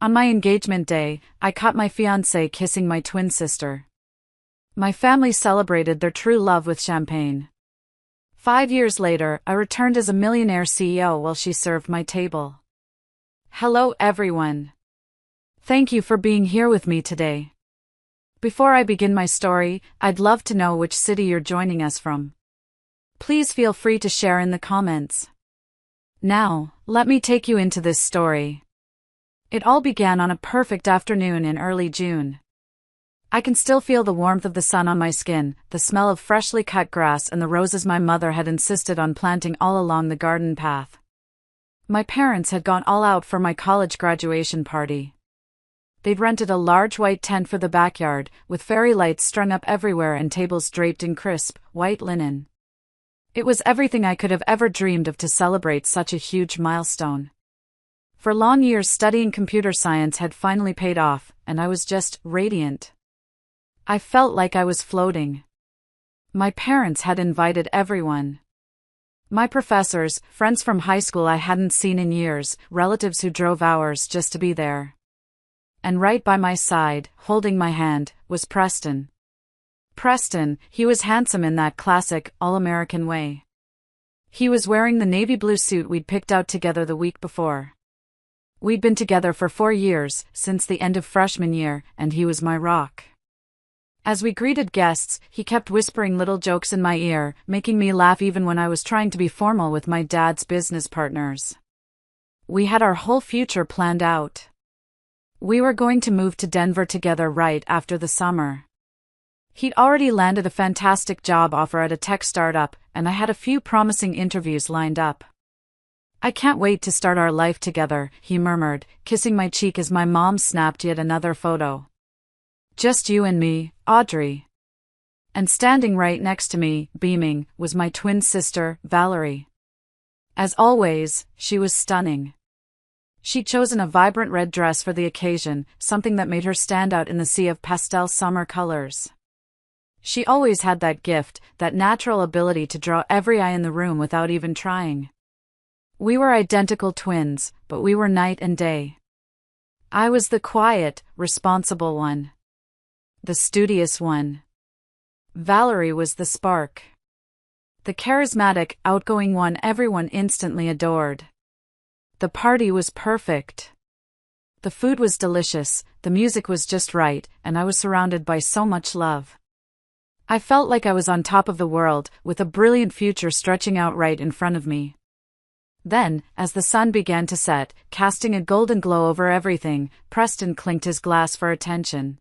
On my engagement day, I caught my fiancé kissing my twin sister. My family celebrated their true love with champagne. 5 years later, I returned as a millionaire CEO while she served my table. Hello everyone. Thank you for being here with me today. Before I begin my story, I'd love to know which city you're joining us from. Please feel free to share in the comments. Now, let me take you into this story. It all began on a perfect afternoon in early June. I can still feel the warmth of the sun on my skin, the smell of freshly cut grass and the roses my mother had insisted on planting all along the garden path. My parents had gone all out for my college graduation party. They'd rented a large white tent for the backyard, with fairy lights strung up everywhere and tables draped in crisp, white linen. It was everything I could have ever dreamed of to celebrate such a huge milestone. For long years studying computer science had finally paid off, and I was just radiant. I felt like I was floating. My parents had invited everyone. My professors, friends from high school I hadn't seen in years, relatives who drove hours just to be there. And right by my side, holding my hand, was Preston. Preston, he was handsome in that classic, all-American way. He was wearing the navy blue suit we'd picked out together the week before. We'd been together for 4 years, since the end of freshman year, and he was my rock. As we greeted guests, he kept whispering little jokes in my ear, making me laugh even when I was trying to be formal with my dad's business partners. We had our whole future planned out. We were going to move to Denver together right after the summer. He'd already landed a fantastic job offer at a tech startup, and I had a few promising interviews lined up. I can't wait to start our life together, he murmured, kissing my cheek as my mom snapped yet another photo. Just you and me, Audrey. And standing right next to me, beaming, was my twin sister, Valerie. As always, she was stunning. She'd chosen a vibrant red dress for the occasion, something that made her stand out in the sea of pastel summer colors. She always had that gift, that natural ability to draw every eye in the room without even trying. We were identical twins, but we were night and day. I was the quiet, responsible one. The studious one. Valerie was the spark. The charismatic, outgoing one everyone instantly adored. The party was perfect. The food was delicious, the music was just right, and I was surrounded by so much love. I felt like I was on top of the world, with a brilliant future stretching out right in front of me. Then, as the sun began to set, casting a golden glow over everything, Preston clinked his glass for attention.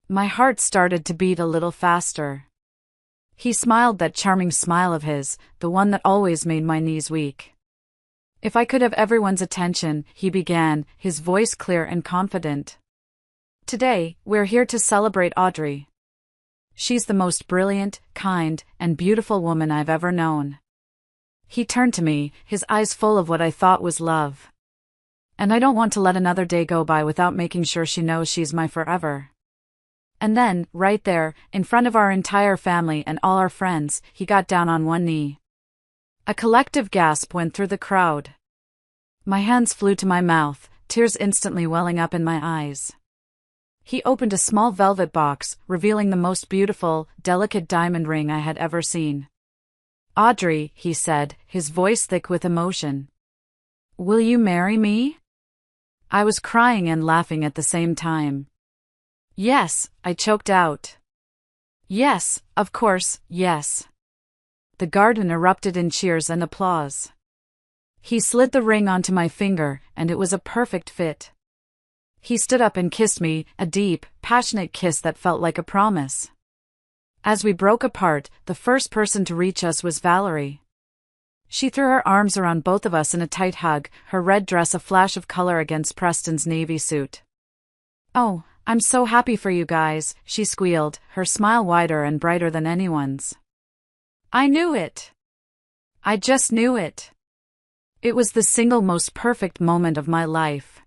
My heart started to beat a little faster. He smiled that charming smile of his, the one that always made my knees weak. If I could have everyone's attention, he began, his voice clear and confident. Today, we're here to celebrate Audrey. She's the most brilliant, kind, and beautiful woman I've ever known. He turned to me, his eyes full of what I thought was love. And I don't want to let another day go by without making sure she knows she's my forever. And then, right there, in front of our entire family and all our friends, he got down on one knee. A collective gasp went through the crowd. My hands flew to my mouth, tears instantly welling up in my eyes. He opened a small velvet box, revealing the most beautiful, delicate diamond ring I had ever seen. Audrey, he said, his voice thick with emotion. Will you marry me? I was crying and laughing at the same time. Yes, I choked out. Yes, of course, yes. The garden erupted in cheers and applause. He slid the ring onto my finger, and it was a perfect fit. He stood up and kissed me, a deep, passionate kiss that felt like a promise. As we broke apart, the first person to reach us was Valerie. She threw her arms around both of us in a tight hug, her red dress a flash of color against Preston's navy suit. Oh, I'm so happy for you guys, she squealed, her smile wider and brighter than anyone's. I knew it. I just knew it. It was the single most perfect moment of my life.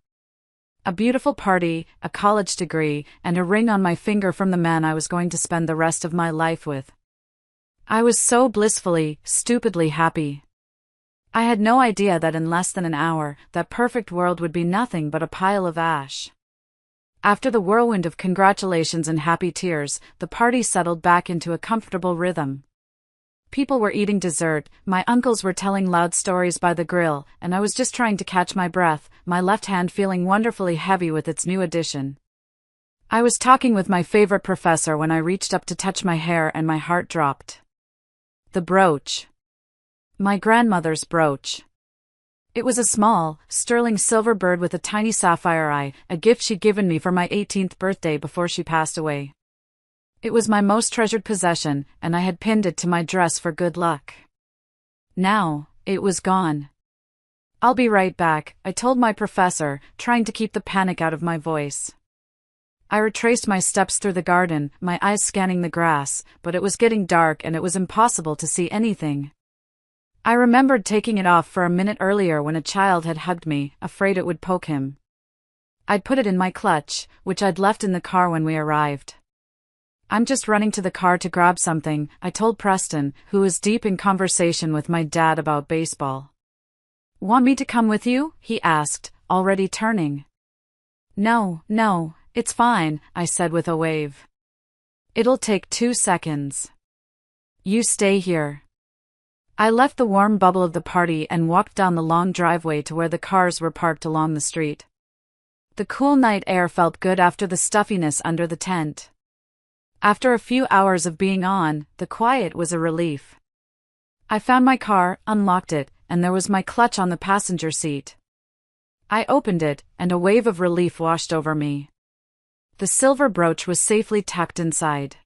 A beautiful party, a college degree, and a ring on my finger from the man I was going to spend the rest of my life with. I was so blissfully, stupidly happy. I had no idea that in less than an hour, that perfect world would be nothing but a pile of ash. After the whirlwind of congratulations and happy tears, the party settled back into a comfortable rhythm. People were eating dessert, my uncles were telling loud stories by the grill, and I was just trying to catch my breath, my left hand feeling wonderfully heavy with its new addition. I was talking with my favorite professor when I reached up to touch my hair and my heart dropped. The brooch. My grandmother's brooch. It was a small, sterling silver bird with a tiny sapphire eye, a gift she'd given me for my 18th birthday before she passed away. It was my most treasured possession, and I had pinned it to my dress for good luck. Now, it was gone. "I'll be right back," I told my professor, trying to keep the panic out of my voice. I retraced my steps through the garden, my eyes scanning the grass, but it was getting dark and it was impossible to see anything. I remembered taking it off for a minute earlier when a child had hugged me, afraid it would poke him. I'd put it in my clutch, which I'd left in the car when we arrived. "I'm just running to the car to grab something," I told Preston, who was deep in conversation with my dad about baseball. "Want me to come with you?" he asked, already turning. No, it's fine," I said with a wave. "It'll take 2 seconds. You stay here." I left the warm bubble of the party and walked down the long driveway to where the cars were parked along the street. The cool night air felt good after the stuffiness under the tent. After a few hours of being on, the quiet was a relief. I found my car, unlocked it, and there was my clutch on the passenger seat. I opened it, and a wave of relief washed over me. The silver brooch was safely tucked inside.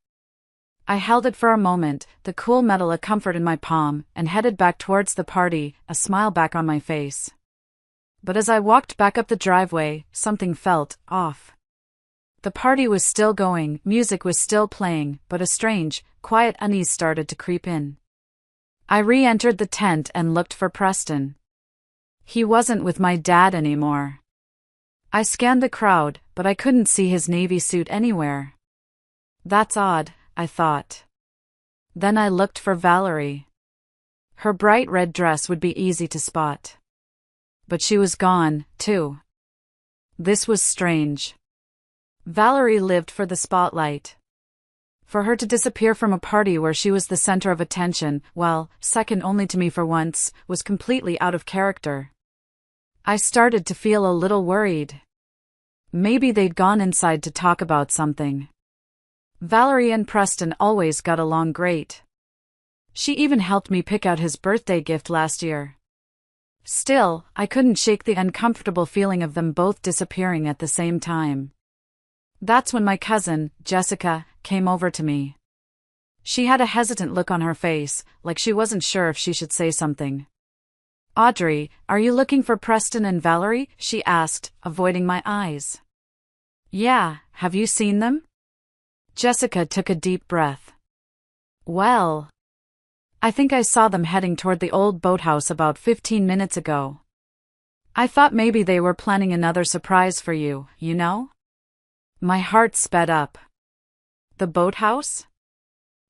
I held it for a moment, the cool metal a comfort in my palm, and headed back towards the party, a smile back on my face. But as I walked back up the driveway, something felt off. The party was still going, music was still playing, but a strange, quiet unease started to creep in. I re-entered the tent and looked for Preston. He wasn't with my dad anymore. I scanned the crowd, but I couldn't see his navy suit anywhere. That's odd, I thought. Then I looked for Valerie. Her bright red dress would be easy to spot. But she was gone, too. This was strange. Valerie lived for the spotlight. For her to disappear from a party where she was the center of attention, well, second only to me for once, was completely out of character. I started to feel a little worried. Maybe they'd gone inside to talk about something. Valerie and Preston always got along great. She even helped me pick out his birthday gift last year. Still, I couldn't shake the uncomfortable feeling of them both disappearing at the same time. That's when my cousin, Jessica, came over to me. She had a hesitant look on her face, like she wasn't sure if she should say something. "Audrey, are you looking for Preston and Valerie?" she asked, avoiding my eyes. "Yeah, have you seen them?" Jessica took a deep breath. "Well, I think I saw them heading toward the old boathouse about 15 minutes ago. I thought maybe they were planning another surprise for you, you know?" My heart sped up. The boathouse?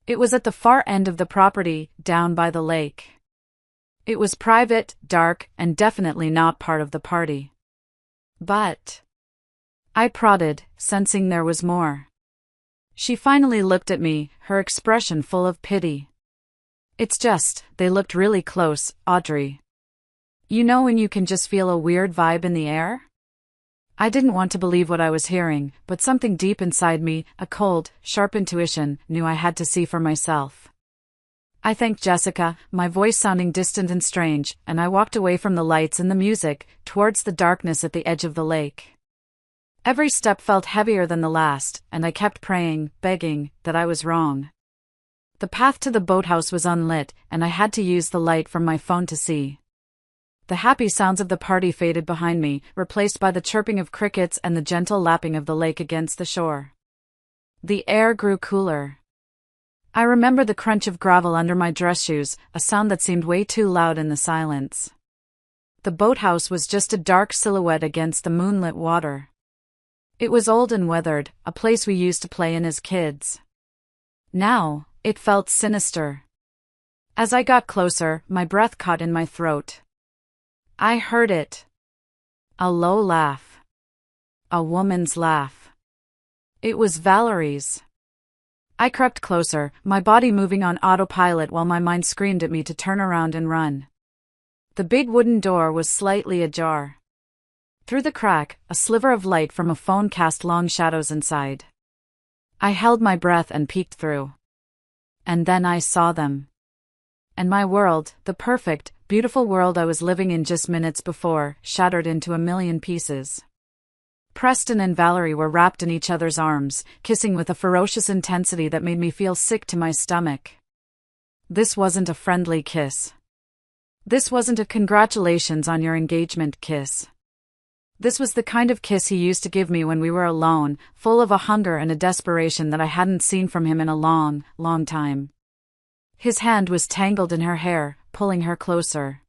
It was at the far end of the property, down by the lake. It was private, dark, and definitely not part of the party. But I prodded, sensing there was more. She finally looked at me, her expression full of pity. "It's just, they looked really close, Audrey. You know when you can just feel a weird vibe in the air?" I didn't want to believe what I was hearing, but something deep inside me, a cold, sharp intuition, knew I had to see for myself. I thanked Jessica, my voice sounding distant and strange, and I walked away from the lights and the music, towards the darkness at the edge of the lake. Every step felt heavier than the last, and I kept praying, begging, that I was wrong. The path to the boathouse was unlit, and I had to use the light from my phone to see. The happy sounds of the party faded behind me, replaced by the chirping of crickets and the gentle lapping of the lake against the shore. The air grew cooler. I remember the crunch of gravel under my dress shoes, a sound that seemed way too loud in the silence. The boathouse was just a dark silhouette against the moonlit water. It was old and weathered, a place we used to play in as kids. Now, it felt sinister. As I got closer, my breath caught in my throat. I heard it. A low laugh. A woman's laugh. It was Valerie's. I crept closer, my body moving on autopilot while my mind screamed at me to turn around and run. The big wooden door was slightly ajar. Through the crack, a sliver of light from a phone cast long shadows inside. I held my breath and peeked through. And then I saw them. And my world, the perfect, beautiful world I was living in just minutes before, shattered into a million pieces. Preston and Valerie were wrapped in each other's arms, kissing with a ferocious intensity that made me feel sick to my stomach. This wasn't a friendly kiss. This wasn't a congratulations on your engagement kiss. This was the kind of kiss he used to give me when we were alone, full of a hunger and a desperation that I hadn't seen from him in a long, long time. His hand was tangled in her hair, pulling her closer.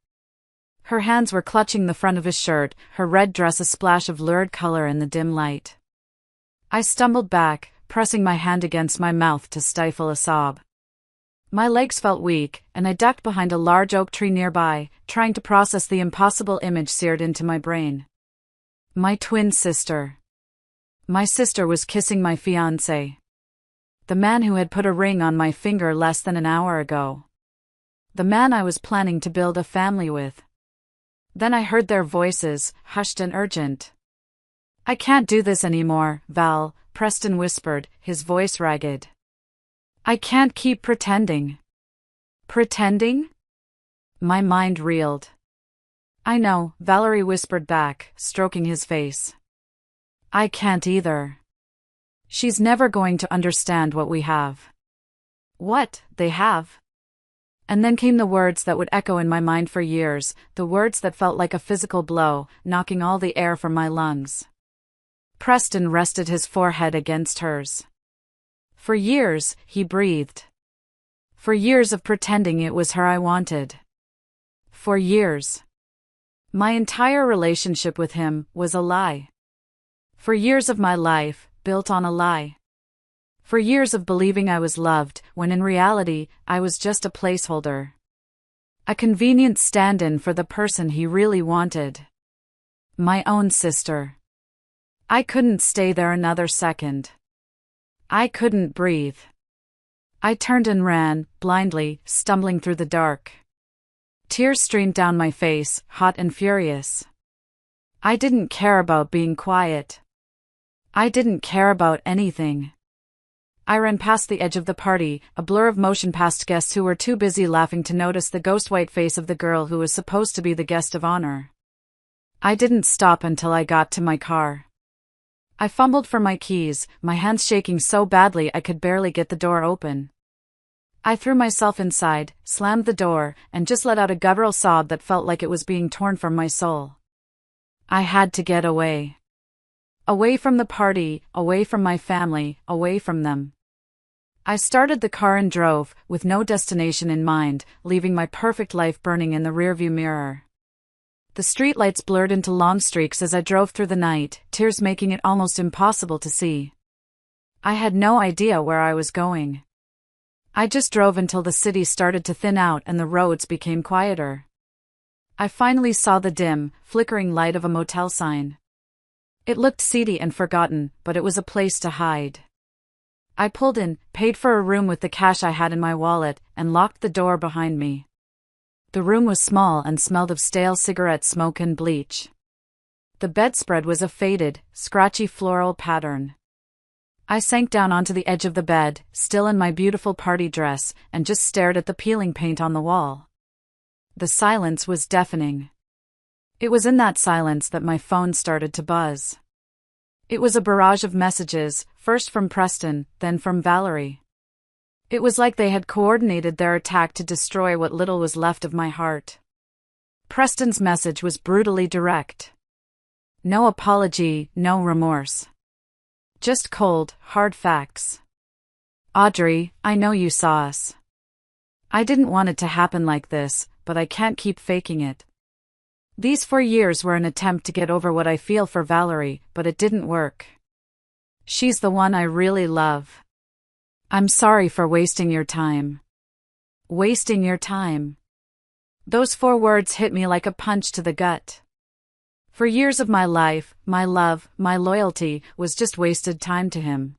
Her hands were clutching the front of his shirt, her red dress a splash of lurid color in the dim light. I stumbled back, pressing my hand against my mouth to stifle a sob. My legs felt weak, and I ducked behind a large oak tree nearby, trying to process the impossible image seared into my brain. My twin sister. My sister was kissing my fiancé. The man who had put a ring on my finger less than an hour ago. The man I was planning to build a family with. Then I heard their voices, hushed and urgent. I can't do this anymore, Val, Preston whispered, his voice ragged. I can't keep pretending. Pretending? My mind reeled. I know, Valerie whispered back, stroking his face. I can't either. She's never going to understand what we have. What they have? And then came the words that would echo in my mind for years, the words that felt like a physical blow, knocking all the air from my lungs. Preston rested his forehead against hers. For years, he breathed. For years of pretending it was her I wanted. For years. My entire relationship with him was a lie. For years of my life, built on a lie. For years of believing I was loved, when in reality, I was just a placeholder. A convenient stand-in for the person he really wanted. My own sister. I couldn't stay there another second. I couldn't breathe. I turned and ran, blindly, stumbling through the dark. Tears streamed down my face, hot and furious. I didn't care about being quiet. I didn't care about anything. I ran past the edge of the party, a blur of motion past guests who were too busy laughing to notice the ghost-white face of the girl who was supposed to be the guest of honor. I didn't stop until I got to my car. I fumbled for my keys, my hands shaking so badly I could barely get the door open. I threw myself inside, slammed the door, and just let out a guttural sob that felt like it was being torn from my soul. I had to get away. Away from the party, away from my family, away from them. I started the car and drove, with no destination in mind, leaving my perfect life burning in the rearview mirror. The streetlights blurred into long streaks as I drove through the night, tears making it almost impossible to see. I had no idea where I was going. I just drove until the city started to thin out and the roads became quieter. I finally saw the dim, flickering light of a motel sign. It looked seedy and forgotten, but it was a place to hide. I pulled in, paid for a room with the cash I had in my wallet, and locked the door behind me. The room was small and smelled of stale cigarette smoke and bleach. The bedspread was a faded, scratchy floral pattern. I sank down onto the edge of the bed, still in my beautiful party dress, and just stared at the peeling paint on the wall. The silence was deafening. It was in that silence that my phone started to buzz. It was a barrage of messages, first from Preston, then from Valerie. It was like they had coordinated their attack to destroy what little was left of my heart. Preston's message was brutally direct. No apology, no remorse. Just cold, hard facts. Audrey, I know you saw us. I didn't want it to happen like this, but I can't keep faking it. These 4 years were an attempt to get over what I feel for Valerie, but it didn't work. She's the one I really love. I'm sorry for wasting your time. Wasting your time. Those 4 words hit me like a punch to the gut. For years of my life, my love, my loyalty, was just wasted time to him.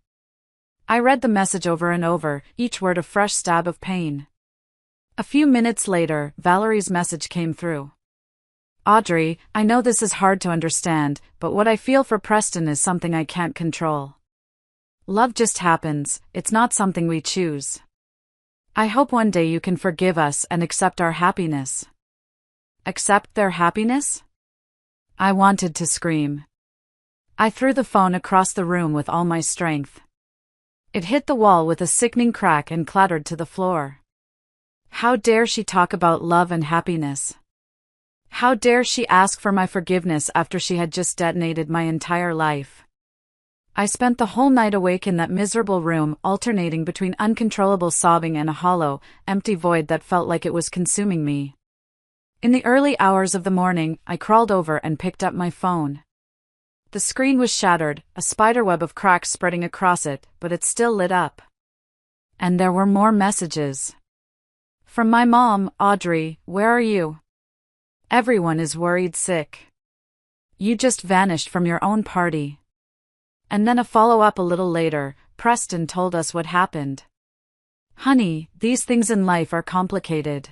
I read the message over and over, each word a fresh stab of pain. A few minutes later, Valerie's message came through. Audrey, I know this is hard to understand, but what I feel for Preston is something I can't control. Love just happens, it's not something we choose. I hope one day you can forgive us and accept our happiness. Accept their happiness? I wanted to scream. I threw the phone across the room with all my strength. It hit the wall with a sickening crack and clattered to the floor. How dare she talk about love and happiness? How dare she ask for my forgiveness after she had just detonated my entire life? I spent the whole night awake in that miserable room, alternating between uncontrollable sobbing and a hollow, empty void that felt like it was consuming me. In the early hours of the morning, I crawled over and picked up my phone. The screen was shattered, a spiderweb of cracks spreading across it, but it still lit up. And there were more messages. From my mom, Audrey, where are you? Everyone is worried sick. You just vanished from your own party. And then a follow-up a little later, Preston told us what happened. Honey, these things in life are complicated.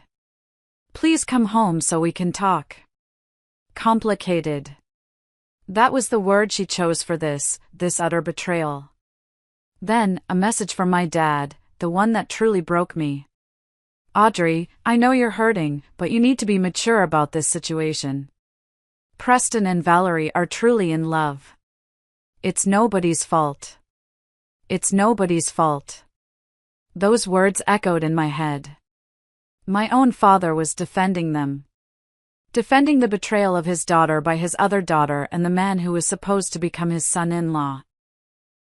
Please come home so we can talk. Complicated. That was the word she chose for this utter betrayal. Then, a message from my dad, the one that truly broke me. Audrey, I know you're hurting, but you need to be mature about this situation. Preston and Valerie are truly in love. It's nobody's fault. It's nobody's fault. Those words echoed in my head. My own father was defending them. Defending the betrayal of his daughter by his other daughter and the man who was supposed to become his son-in-law.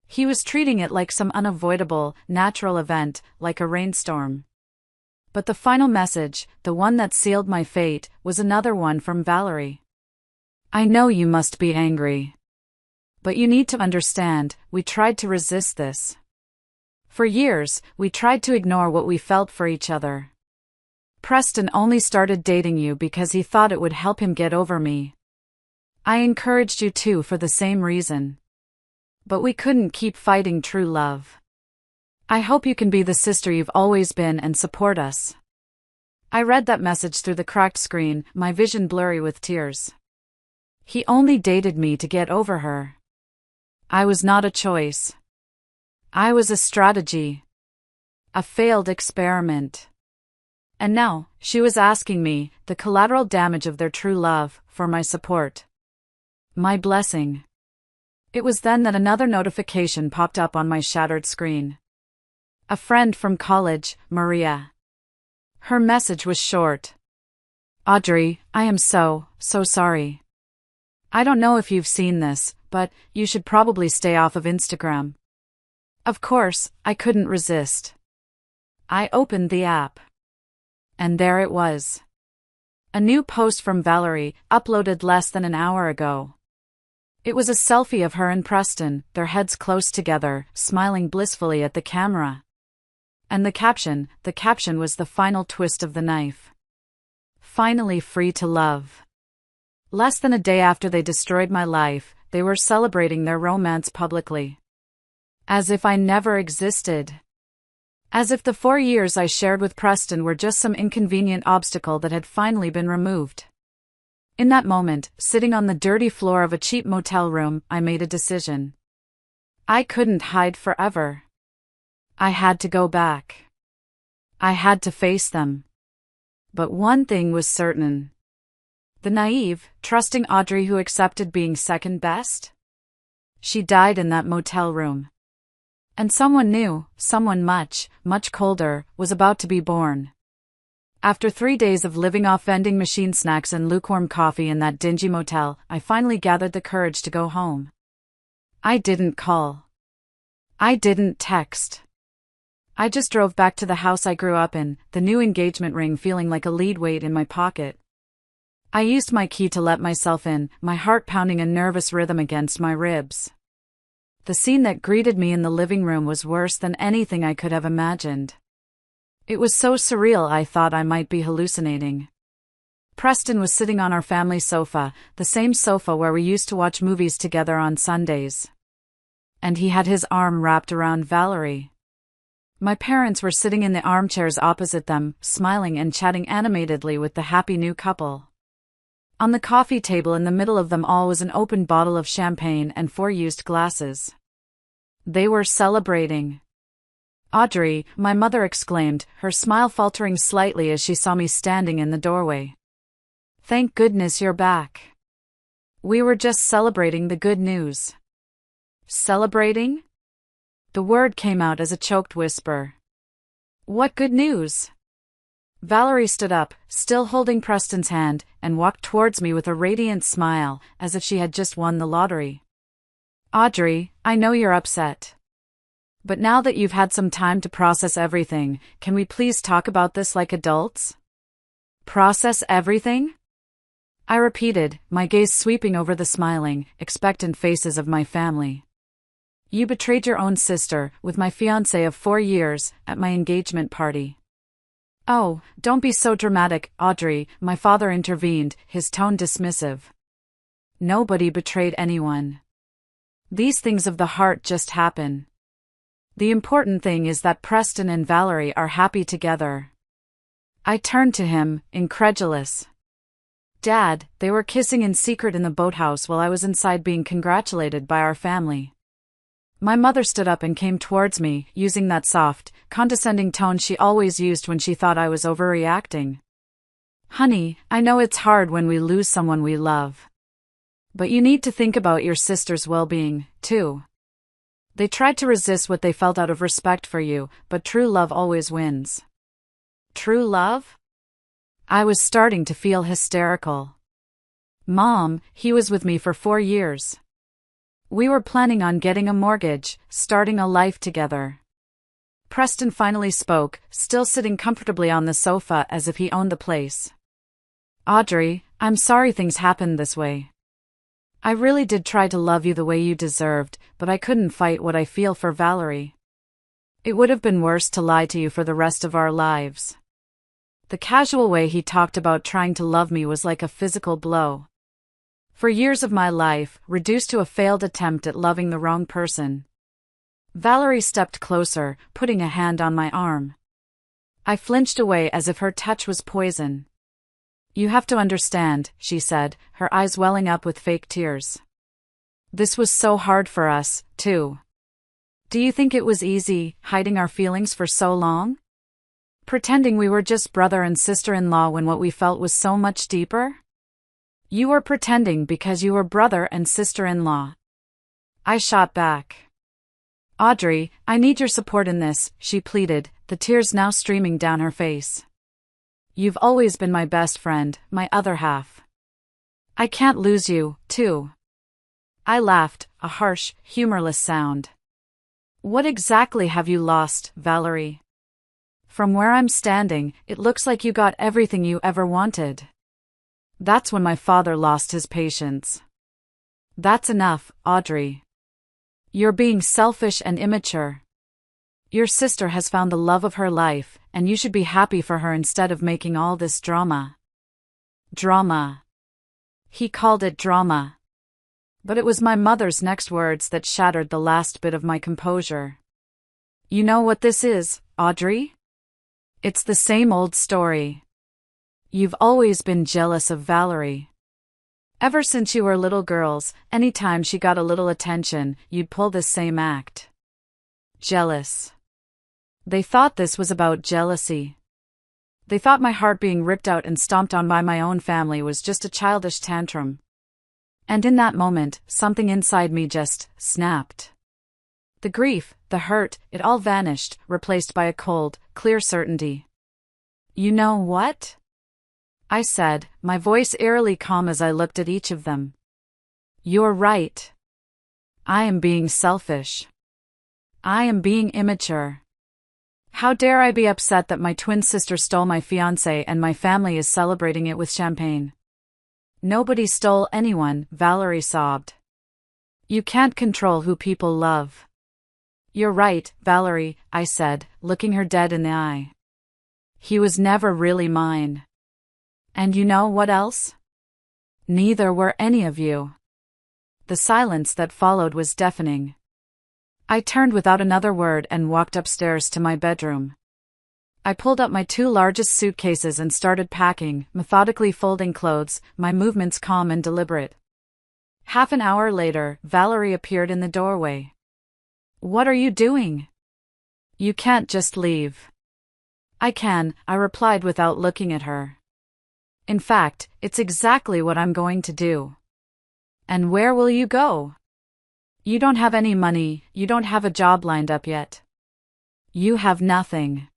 He was treating it like some unavoidable, natural event, like a rainstorm. But the final message, the one that sealed my fate, was another one from Valerie. I know you must be angry. But you need to understand, we tried to resist this. For years, we tried to ignore what we felt for each other. Preston only started dating you because he thought it would help him get over me. I encouraged you too for the same reason. But we couldn't keep fighting true love. I hope you can be the sister you've always been and support us. I read that message through the cracked screen, my vision blurry with tears. He only dated me to get over her. I was not a choice. I was a strategy. A failed experiment. And now, she was asking me, the collateral damage of their true love, for my support. My blessing. It was then that another notification popped up on my shattered screen. A friend from college, Maria. Her message was short. Audrey, I am so sorry. I don't know if you've seen this, but you should probably stay off of Instagram. Of course, I couldn't resist. I opened the app. And there it was. A new post from Valerie, uploaded less than an hour ago. It was a selfie of her and Preston, their heads close together, smiling blissfully at the camera. And the caption was the final twist of the knife. Finally free to love. Less than a day after they destroyed my life, they were celebrating their romance publicly. As if I never existed. As if the 4 years I shared with Preston were just some inconvenient obstacle that had finally been removed. In that moment, sitting on the dirty floor of a cheap motel room, I made a decision. I couldn't hide forever. I had to go back. I had to face them. But one thing was certain. The naive, trusting Audrey who accepted being second best? She died in that motel room. And someone new, someone much colder, was about to be born. After 3 days of living off vending machine snacks and lukewarm coffee in that dingy motel, I finally gathered the courage to go home. I didn't call. I didn't text. I just drove back to the house I grew up in, the new engagement ring feeling like a lead weight in my pocket. I used my key to let myself in, my heart pounding a nervous rhythm against my ribs. The scene that greeted me in the living room was worse than anything I could have imagined. It was so surreal I thought I might be hallucinating. Preston was sitting on our family sofa, the same sofa where we used to watch movies together on Sundays. And he had his arm wrapped around Valerie. My parents were sitting in the armchairs opposite them, smiling and chatting animatedly with the happy new couple. On the coffee table in the middle of them all was an open bottle of champagne and 4 used glasses. They were celebrating. "Audrey," my mother exclaimed, her smile faltering slightly as she saw me standing in the doorway. "Thank goodness you're back. We were just celebrating the good news." "Celebrating?" The word came out as a choked whisper. "What good news?" Valerie stood up, still holding Preston's hand, and walked towards me with a radiant smile, as if she had just won the lottery. "Audrey, I know you're upset. But now that you've had some time to process everything, can we please talk about this like adults?" "Process everything?" I repeated, my gaze sweeping over the smiling, expectant faces of my family. "You betrayed your own sister, with my fiancé of 4 years, at my engagement party." "Oh, don't be so dramatic, Audrey," my father intervened, his tone dismissive. "Nobody betrayed anyone. These things of the heart just happen. The important thing is that Preston and Valerie are happy together." I turned to him, incredulous. "Dad, they were kissing in secret in the boathouse while I was inside being congratulated by our family." My mother stood up and came towards me, using that soft, condescending tone she always used when she thought I was overreacting. "Honey, I know it's hard when we lose someone we love. But you need to think about your sister's well-being, too. They tried to resist what they felt out of respect for you, but true love always wins." "True love?" I was starting to feel hysterical. "Mom, he was with me for 4 years. We were planning on getting a mortgage, starting a life together." Preston finally spoke, still sitting comfortably on the sofa as if he owned the place. "Audrey, I'm sorry things happened this way. I really did try to love you the way you deserved, but I couldn't fight what I feel for Valerie. It would have been worse to lie to you for the rest of our lives." The casual way he talked about trying to love me was like a physical blow. For years of my life, reduced to a failed attempt at loving the wrong person. Valerie stepped closer, putting a hand on my arm. I flinched away as if her touch was poison. "You have to understand," she said, her eyes welling up with fake tears. "This was so hard for us, too. Do you think it was easy, hiding our feelings for so long? Pretending we were just brother and sister-in-law when what we felt was so much deeper? You were pretending because you were brother and sister-in-law." I shot back. "Audrey, I need your support in this," she pleaded, the tears now streaming down her face. "You've always been my best friend, my other half. I can't lose you, too." I laughed, a harsh, humorless sound. "What exactly have you lost, Valerie? From where I'm standing, it looks like you got everything you ever wanted." That's when my father lost his patience. "That's enough, Audrey. You're being selfish and immature. Your sister has found the love of her life, and you should be happy for her instead of making all this drama." Drama. He called it drama. But it was my mother's next words that shattered the last bit of my composure. "You know what this is, Audrey? It's the same old story. You've always been jealous of Valerie. Ever since you were little girls, anytime she got a little attention, you'd pull this same act. Jealous. They thought this was about jealousy. They thought my heart being ripped out and stomped on by my own family was just a childish tantrum. And in that moment, something inside me just snapped. The grief, the hurt, it all vanished, replaced by a cold, clear certainty. "You know what?" I said, my voice eerily calm as I looked at each of them. "You're right. I am being selfish. I am being immature. How dare I be upset that my twin sister stole my fiancé and my family is celebrating it with champagne?" "Nobody stole anyone," Valerie sobbed. "You can't control who people love." "You're right, Valerie," I said, looking her dead in the eye. "He was never really mine. And you know what else? Neither were any of you. The silence that followed was deafening. I turned without another word and walked upstairs to my bedroom. I pulled up my two largest suitcases and started packing, methodically folding clothes, my movements calm and deliberate. Half an hour later, Valerie appeared in the doorway. "What are you doing? You can't just leave." "I can," I replied without looking at her. "In fact, it's exactly what I'm going to do." "And where will you go? You don't have any money, you don't have a job lined up yet. You have nothing."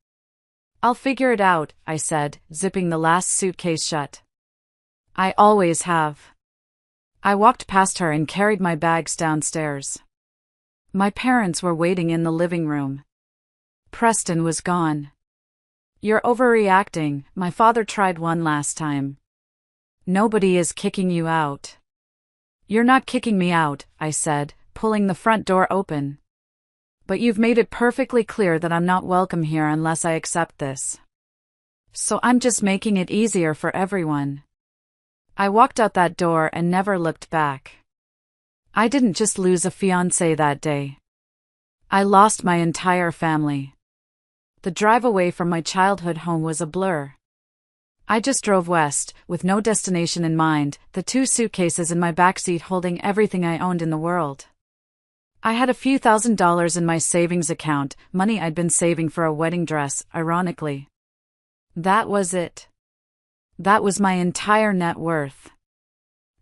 "I'll figure it out," I said, zipping the last suitcase shut. "I always have." I walked past her and carried my bags downstairs. My parents were waiting in the living room. Preston was gone. "You're overreacting," my father tried one last time. "Nobody is kicking you out." "You're not kicking me out," I said, pulling the front door open. "But you've made it perfectly clear that I'm not welcome here unless I accept this. So I'm just making it easier for everyone." I walked out that door and never looked back. I didn't just lose a fiancé that day. I lost my entire family. The drive away from my childhood home was a blur. I just drove west, with no destination in mind, the two suitcases in my backseat holding everything I owned in the world. I had a few $1,000s in my savings account, money I'd been saving for a wedding dress, ironically. That was it. That was my entire net worth.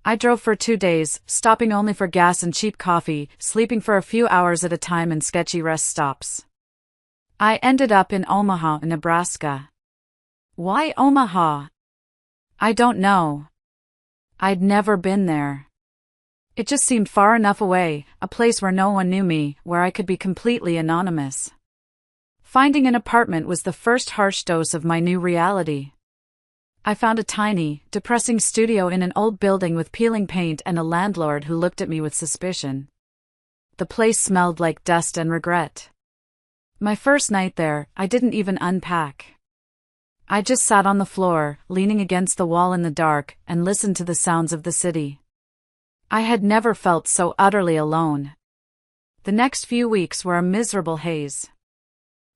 I drove for 2 days, stopping only for gas and cheap coffee, sleeping for a few hours at a time in sketchy rest stops. I ended up in Omaha, Nebraska. Why Omaha? I don't know. I'd never been there. It just seemed far enough away, a place where no one knew me, where I could be completely anonymous. Finding an apartment was the first harsh dose of my new reality. I found a tiny, depressing studio in an old building with peeling paint and a landlord who looked at me with suspicion. The place smelled like dust and regret. My first night there, I didn't even unpack. I just sat on the floor, leaning against the wall in the dark, and listened to the sounds of the city. I had never felt so utterly alone. The next few weeks were a miserable haze.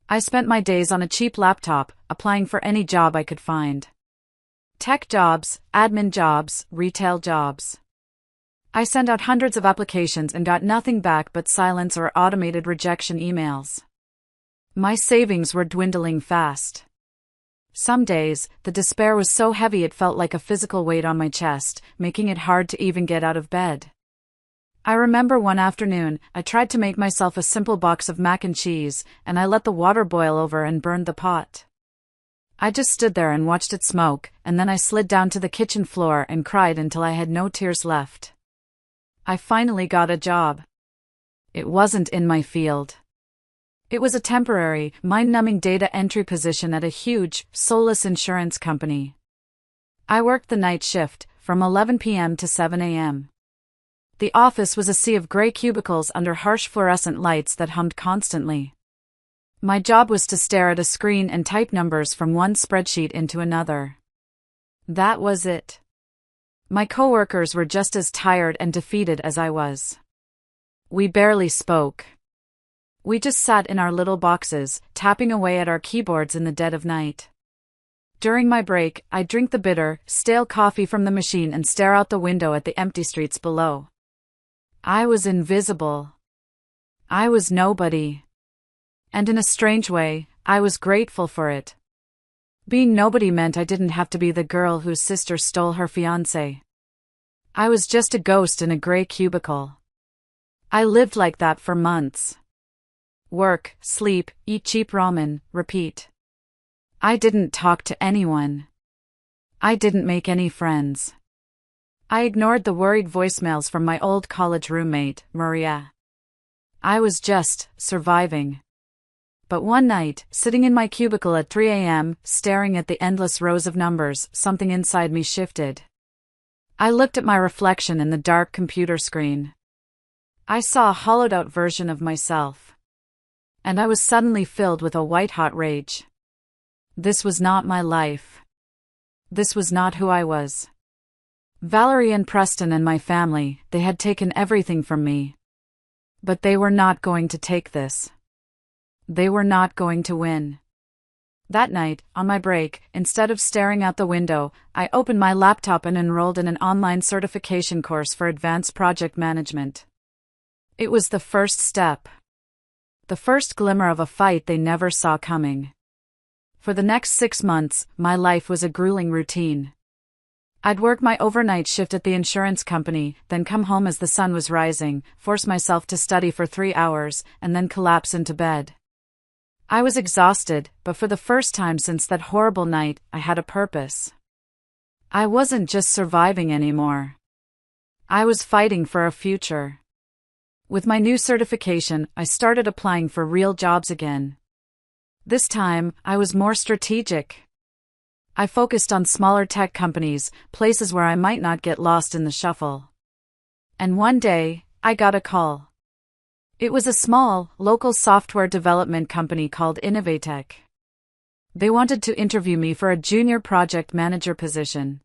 I spent my days on a cheap laptop, applying for any job I could find. Tech jobs, admin jobs, retail jobs. I sent out hundreds of applications and got nothing back but silence or automated rejection emails. My savings were dwindling fast. Some days, the despair was so heavy it felt like a physical weight on my chest, making it hard to even get out of bed. I remember one afternoon, I tried to make myself a simple box of mac and cheese, and I let the water boil over and burned the pot. I just stood there and watched it smoke, and then I slid down to the kitchen floor and cried until I had no tears left. I finally got a job. It wasn't in my field. It was a temporary, mind-numbing data entry position at a huge, soulless insurance company. I worked the night shift, from 11 p.m. to 7 a.m. The office was a sea of gray cubicles under harsh fluorescent lights that hummed constantly. My job was to stare at a screen and type numbers from one spreadsheet into another. That was it. My coworkers were just as tired and defeated as I was. We barely spoke. We just sat in our little boxes, tapping away at our keyboards in the dead of night. During my break, I'd drink the bitter, stale coffee from the machine and stare out the window at the empty streets below. I was invisible. I was nobody. And in a strange way, I was grateful for it. Being nobody meant I didn't have to be the girl whose sister stole her fiancé. I was just a ghost in a gray cubicle. I lived like that for months. Work, sleep, eat cheap ramen, repeat. I didn't talk to anyone. I didn't make any friends. I ignored the worried voicemails from my old college roommate, Maria. I was just surviving. But one night, sitting in my cubicle at 3 a.m., staring at the endless rows of numbers, something inside me shifted. I looked at my reflection in the dark computer screen. I saw a hollowed-out version of myself. And I was suddenly filled with a white-hot rage. This was not my life. This was not who I was. Valerie and Preston and my family, they had taken everything from me. But they were not going to take this. They were not going to win. That night, on my break, instead of staring out the window, I opened my laptop and enrolled in an online certification course for advanced project management. It was the first step. The first glimmer of a fight they never saw coming. For the next 6 months, my life was a grueling routine. I'd work my overnight shift at the insurance company, then come home as the sun was rising, force myself to study for 3 hours, and then collapse into bed. I was exhausted, but for the first time since that horrible night, I had a purpose. I wasn't just surviving anymore. I was fighting for a future. With my new certification, I started applying for real jobs again. This time, I was more strategic. I focused on smaller tech companies, places where I might not get lost in the shuffle. And one day, I got a call. It was a small, local software development company called Innovatech. They wanted to interview me for a junior project manager position.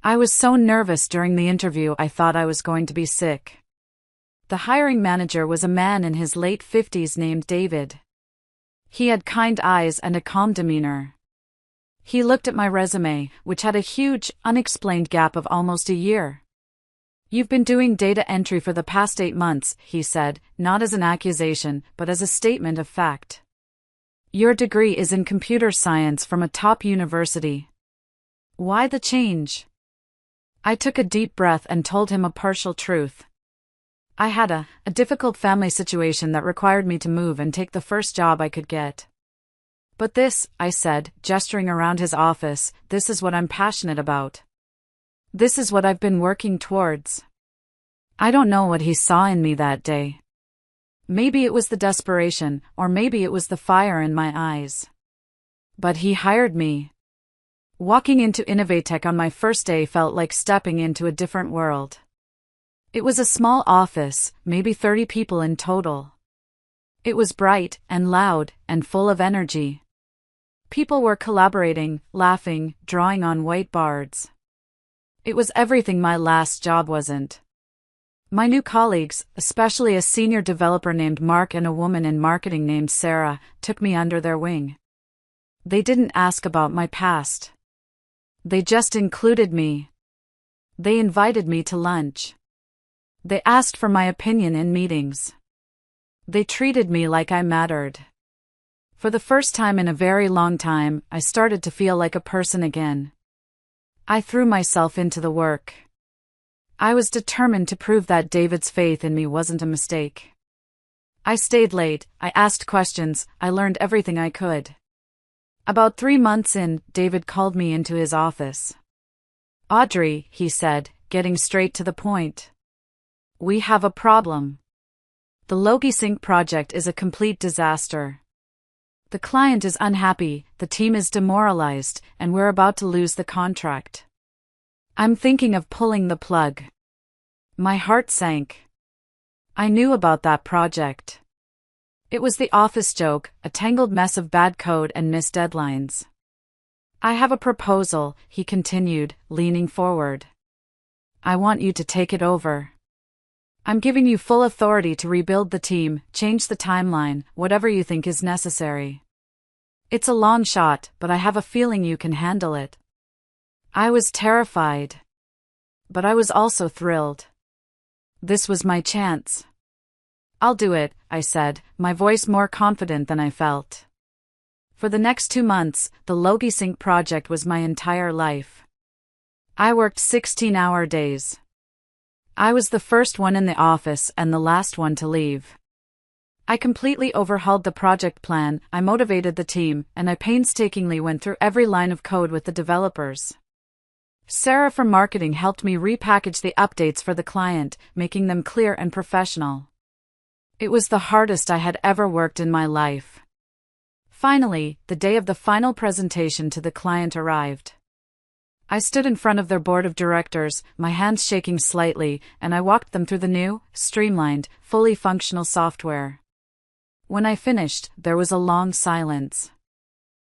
I was so nervous during the interview I thought I was going to be sick. The hiring manager was a man in his late 50s named David. He had kind eyes and a calm demeanor. He looked at my resume, which had a huge, unexplained gap of almost a year. "You've been doing data entry for the past 8 months," he said, not as an accusation, but as a statement of fact. "Your degree is in computer science from a top university. Why the change?" I took a deep breath and told him a partial truth. I had a difficult family situation that required me to move and take the first job I could get. "But this," I said, gesturing around his office, "this is what I'm passionate about. This is what I've been working towards." I don't know what he saw in me that day. Maybe it was the desperation, or maybe it was the fire in my eyes. But he hired me. Walking into Innovatech on my first day felt like stepping into a different world. It was a small office, maybe 30 people in total. It was bright and loud and full of energy. People were collaborating, laughing, drawing on whiteboards. It was everything my last job wasn't. My new colleagues, especially a senior developer named Mark and a woman in marketing named Sarah, took me under their wing. They didn't ask about my past. They just included me. They invited me to lunch. They asked for my opinion in meetings. They treated me like I mattered. For the first time in a very long time, I started to feel like a person again. I threw myself into the work. I was determined to prove that David's faith in me wasn't a mistake. I stayed late, I asked questions, I learned everything I could. About 3 months in, David called me into his office. "Audrey," he said, getting straight to the point. "We have a problem. The LogiSync project is a complete disaster. The client is unhappy, the team is demoralized, and we're about to lose the contract. I'm thinking of pulling the plug." My heart sank. I knew about that project. It was the office joke, a tangled mess of bad code and missed deadlines. "I have a proposal," he continued, leaning forward. "I want you to take it over. I'm giving you full authority to rebuild the team, change the timeline, whatever you think is necessary. It's a long shot, but I have a feeling you can handle it." I was terrified. But I was also thrilled. This was my chance. "I'll do it," I said, my voice more confident than I felt. For the next 2 months, the LogiSync project was my entire life. I worked 16-hour days. I was the first one in the office and the last one to leave. I completely overhauled the project plan, I motivated the team, and I painstakingly went through every line of code with the developers. Sarah from marketing helped me repackage the updates for the client, making them clear and professional. It was the hardest I had ever worked in my life. Finally, the day of the final presentation to the client arrived. I stood in front of their board of directors, my hands shaking slightly, and I walked them through the new, streamlined, fully functional software. When I finished, there was a long silence.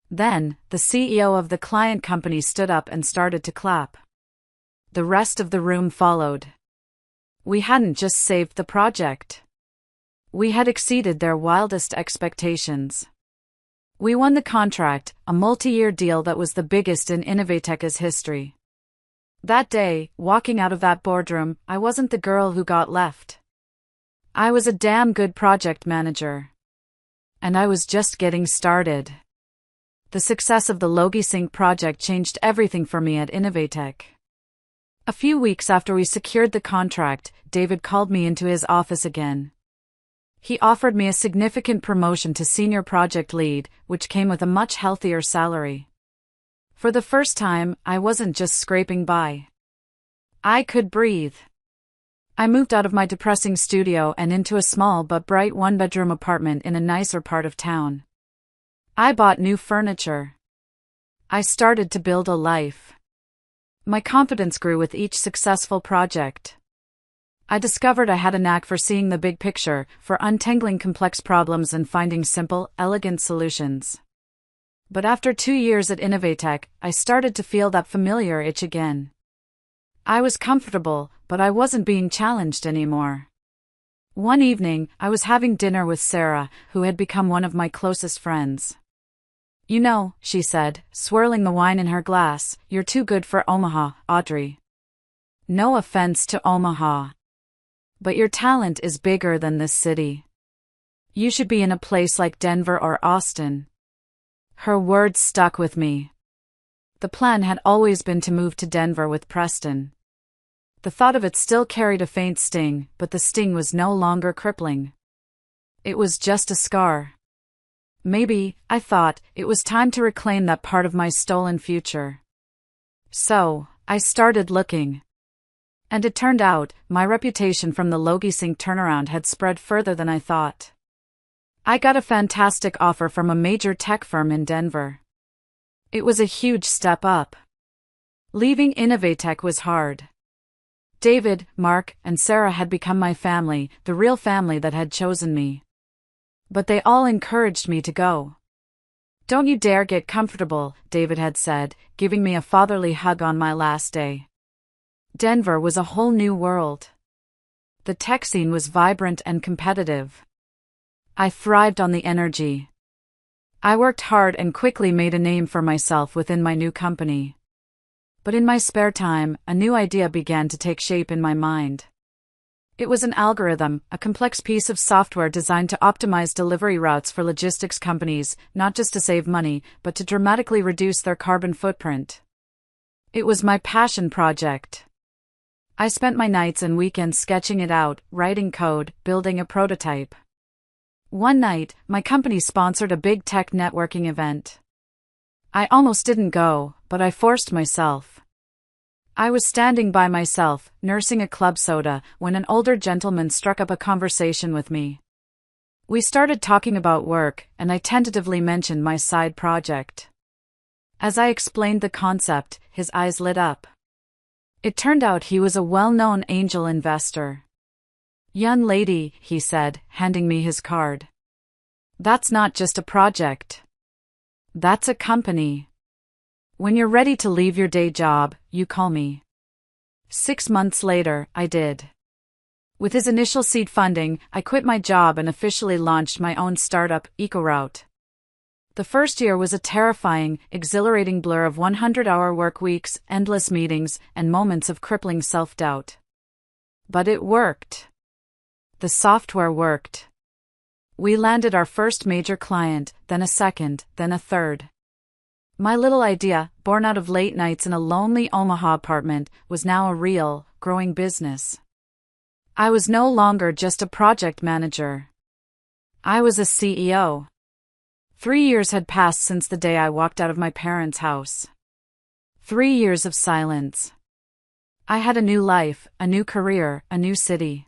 Then, the CEO of the client company stood up and started to clap. The rest of the room followed. We hadn't just saved the project. We had exceeded their wildest expectations. We won the contract, a multi-year deal that was the biggest in Innovateca's history. That day, walking out of that boardroom, I wasn't the girl who got left. I was a damn good project manager. And I was just getting started. The success of the LogiSync project changed everything for me at Innovatec. A few weeks after we secured the contract, David called me into his office again. He offered me a significant promotion to senior project lead, which came with a much healthier salary. For the first time, I wasn't just scraping by. I could breathe. I moved out of my depressing studio and into a small but bright one-bedroom apartment in a nicer part of town. I bought new furniture. I started to build a life. My confidence grew with each successful project. I discovered I had a knack for seeing the big picture, for untangling complex problems and finding simple, elegant solutions. But after 2 years at Innovatec, I started to feel that familiar itch again. I was comfortable, but I wasn't being challenged anymore. One evening, I was having dinner with Sarah, who had become one of my closest friends. "You know," she said, swirling the wine in her glass, "you're too good for Omaha, Audrey. No offense to Omaha. But your talent is bigger than this city. You should be in a place like Denver or Austin." Her words stuck with me. The plan had always been to move to Denver with Preston. The thought of it still carried a faint sting, but the sting was no longer crippling. It was just a scar. Maybe, I thought, it was time to reclaim that part of my stolen future. So, I started looking. And it turned out, my reputation from the LogiSync turnaround had spread further than I thought. I got a fantastic offer from a major tech firm in Denver. It was a huge step up. Leaving Innovatec was hard. David, Mark, and Sarah had become my family, the real family that had chosen me. But they all encouraged me to go. "Don't you dare get comfortable," David had said, giving me a fatherly hug on my last day. Denver was a whole new world. The tech scene was vibrant and competitive. I thrived on the energy. I worked hard and quickly made a name for myself within my new company. But in my spare time, a new idea began to take shape in my mind. It was an algorithm, a complex piece of software designed to optimize delivery routes for logistics companies, not just to save money, but to dramatically reduce their carbon footprint. It was my passion project. I spent my nights and weekends sketching it out, writing code, building a prototype. One night, my company sponsored a big tech networking event. I almost didn't go, but I forced myself. I was standing by myself, nursing a club soda, when an older gentleman struck up a conversation with me. We started talking about work, and I tentatively mentioned my side project. As I explained the concept, his eyes lit up. It turned out he was a well-known angel investor. "Young lady," he said, handing me his card. "That's not just a project. That's a company. When you're ready to leave your day job, you call me." 6 months later, I did. With his initial seed funding, I quit my job and officially launched my own startup, EcoRoute. The first year was a terrifying, exhilarating blur of 100-hour work weeks, endless meetings, and moments of crippling self-doubt. But it worked. The software worked. We landed our first major client, then a second, then a third. My little idea, born out of late nights in a lonely Omaha apartment, was now a real, growing business. I was no longer just a project manager. I was a CEO. 3 years had passed since the day I walked out of my parents' house. 3 years of silence. I had a new life, a new career, a new city.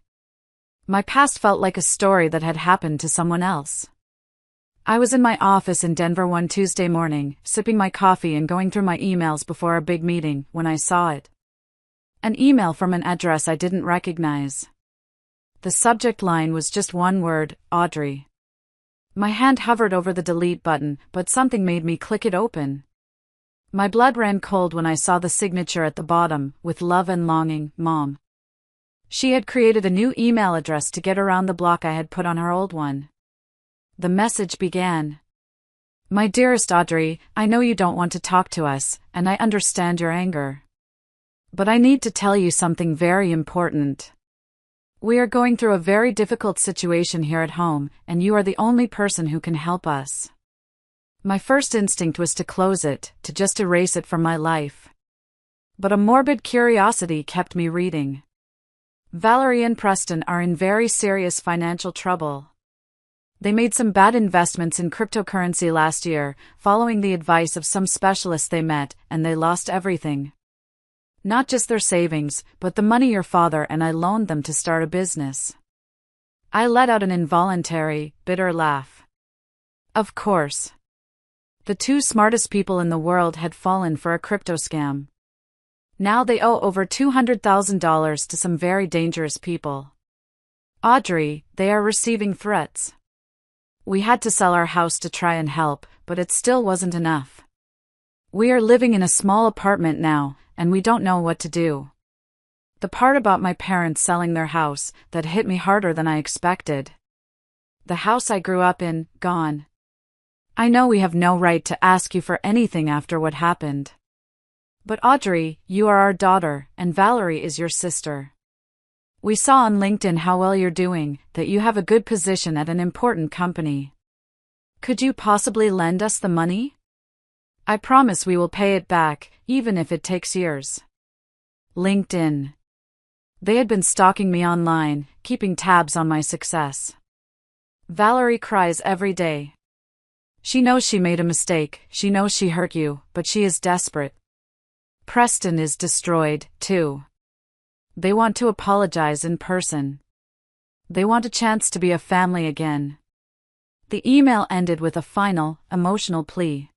My past felt like a story that had happened to someone else. I was in my office in Denver one Tuesday morning, sipping my coffee and going through my emails before a big meeting, when I saw it. An email from an address I didn't recognize. The subject line was just one word, Audrey. My hand hovered over the delete button, but something made me click it open. My blood ran cold when I saw the signature at the bottom, with love and longing, Mom. She had created a new email address to get around the block I had put on her old one. The message began. My dearest Audrey, I know you don't want to talk to us, and I understand your anger. But I need to tell you something very important. We are going through a very difficult situation here at home, and you are the only person who can help us. My first instinct was to close it, to just erase it from my life. But a morbid curiosity kept me reading. Valerie and Preston are in very serious financial trouble. They made some bad investments in cryptocurrency last year, following the advice of some specialists they met, and they lost everything. Not just their savings, but the money your father and I loaned them to start a business. I let out an involuntary, bitter laugh. Of course. The two smartest people in the world had fallen for a crypto scam. Now they owe over $200,000 to some very dangerous people. Audrey, they are receiving threats. We had to sell our house to try and help, but it still wasn't enough. We are living in a small apartment now, and we don't know what to do. The part about my parents selling their house, that hit me harder than I expected. The house I grew up in, gone. I know we have no right to ask you for anything after what happened. But Audrey, you are our daughter, and Valerie is your sister. We saw on LinkedIn how well you're doing, that you have a good position at an important company. Could you possibly lend us the money? I promise we will pay it back, even if it takes years. LinkedIn. They had been stalking me online, keeping tabs on my success. Valerie cries every day. She knows she made a mistake, she knows she hurt you, but she is desperate. Preston is destroyed, too. They want to apologize in person. They want a chance to be a family again. The email ended with a final, emotional plea.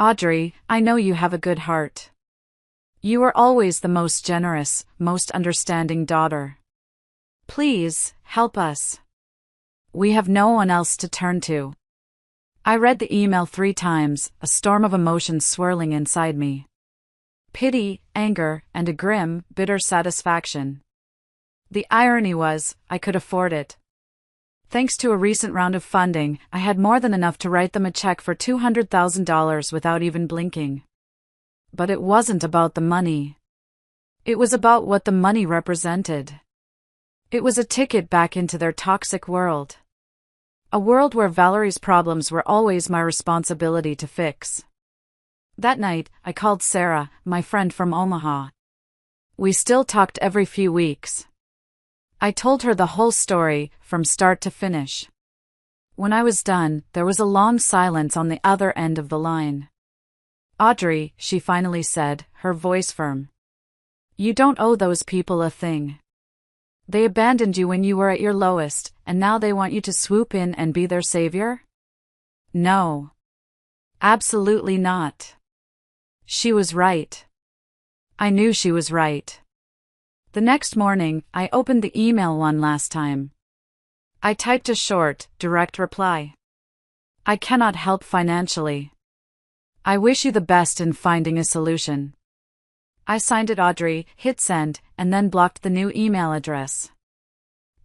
Audrey, I know you have a good heart. You are always the most generous, most understanding daughter. Please, help us. We have no one else to turn to. I read the email 3 times, a storm of emotions swirling inside me. Pity, anger, and a grim, bitter satisfaction. The irony was, I could afford it. Thanks to a recent round of funding, I had more than enough to write them a check for $200,000 without even blinking. But it wasn't about the money. It was about what the money represented. It was a ticket back into their toxic world. A world where Valerie's problems were always my responsibility to fix. That night, I called Sarah, my friend from Omaha. We still talked every few weeks. I told her the whole story, from start to finish. When I was done, there was a long silence on the other end of the line. Audrey, she finally said, her voice firm. You don't owe those people a thing. They abandoned you when you were at your lowest, and now they want you to swoop in and be their savior? No. Absolutely not. She was right. I knew she was right. The next morning, I opened the email one last time. I typed a short, direct reply. I cannot help financially. I wish you the best in finding a solution. I signed it Audrey, hit send, and then blocked the new email address.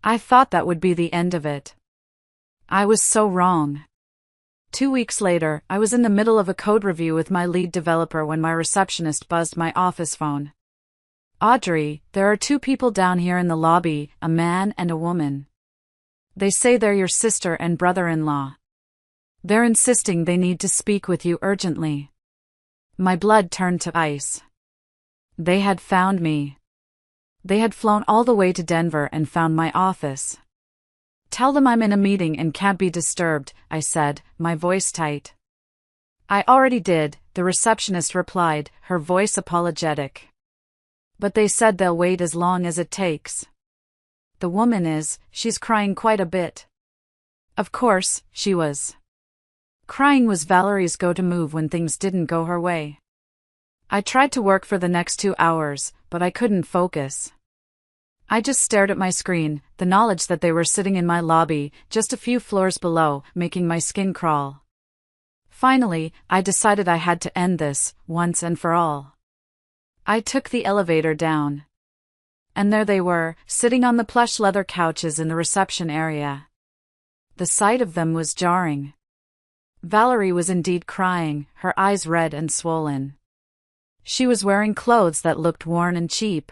I thought that would be the end of it. I was so wrong. 2 weeks later, I was in the middle of a code review with my lead developer when my receptionist buzzed my office phone. Audrey, there are 2 people down here in the lobby, a man and a woman. They say they're your sister and brother-in-law. They're insisting they need to speak with you urgently. My blood turned to ice. They had found me. They had flown all the way to Denver and found my office. Tell them I'm in a meeting and can't be disturbed, I said, my voice tight. I already did, the receptionist replied, her voice apologetic. But they said they'll wait as long as it takes. The woman she's crying quite a bit. Of course, she was. Crying was Valerie's go-to move when things didn't go her way. I tried to work for the next 2 hours, but I couldn't focus. I just stared at my screen, the knowledge that they were sitting in my lobby, just a few floors below, making my skin crawl. Finally, I decided I had to end this, once and for all. I took the elevator down. And there they were, sitting on the plush leather couches in the reception area. The sight of them was jarring. Valerie was indeed crying, her eyes red and swollen. She was wearing clothes that looked worn and cheap.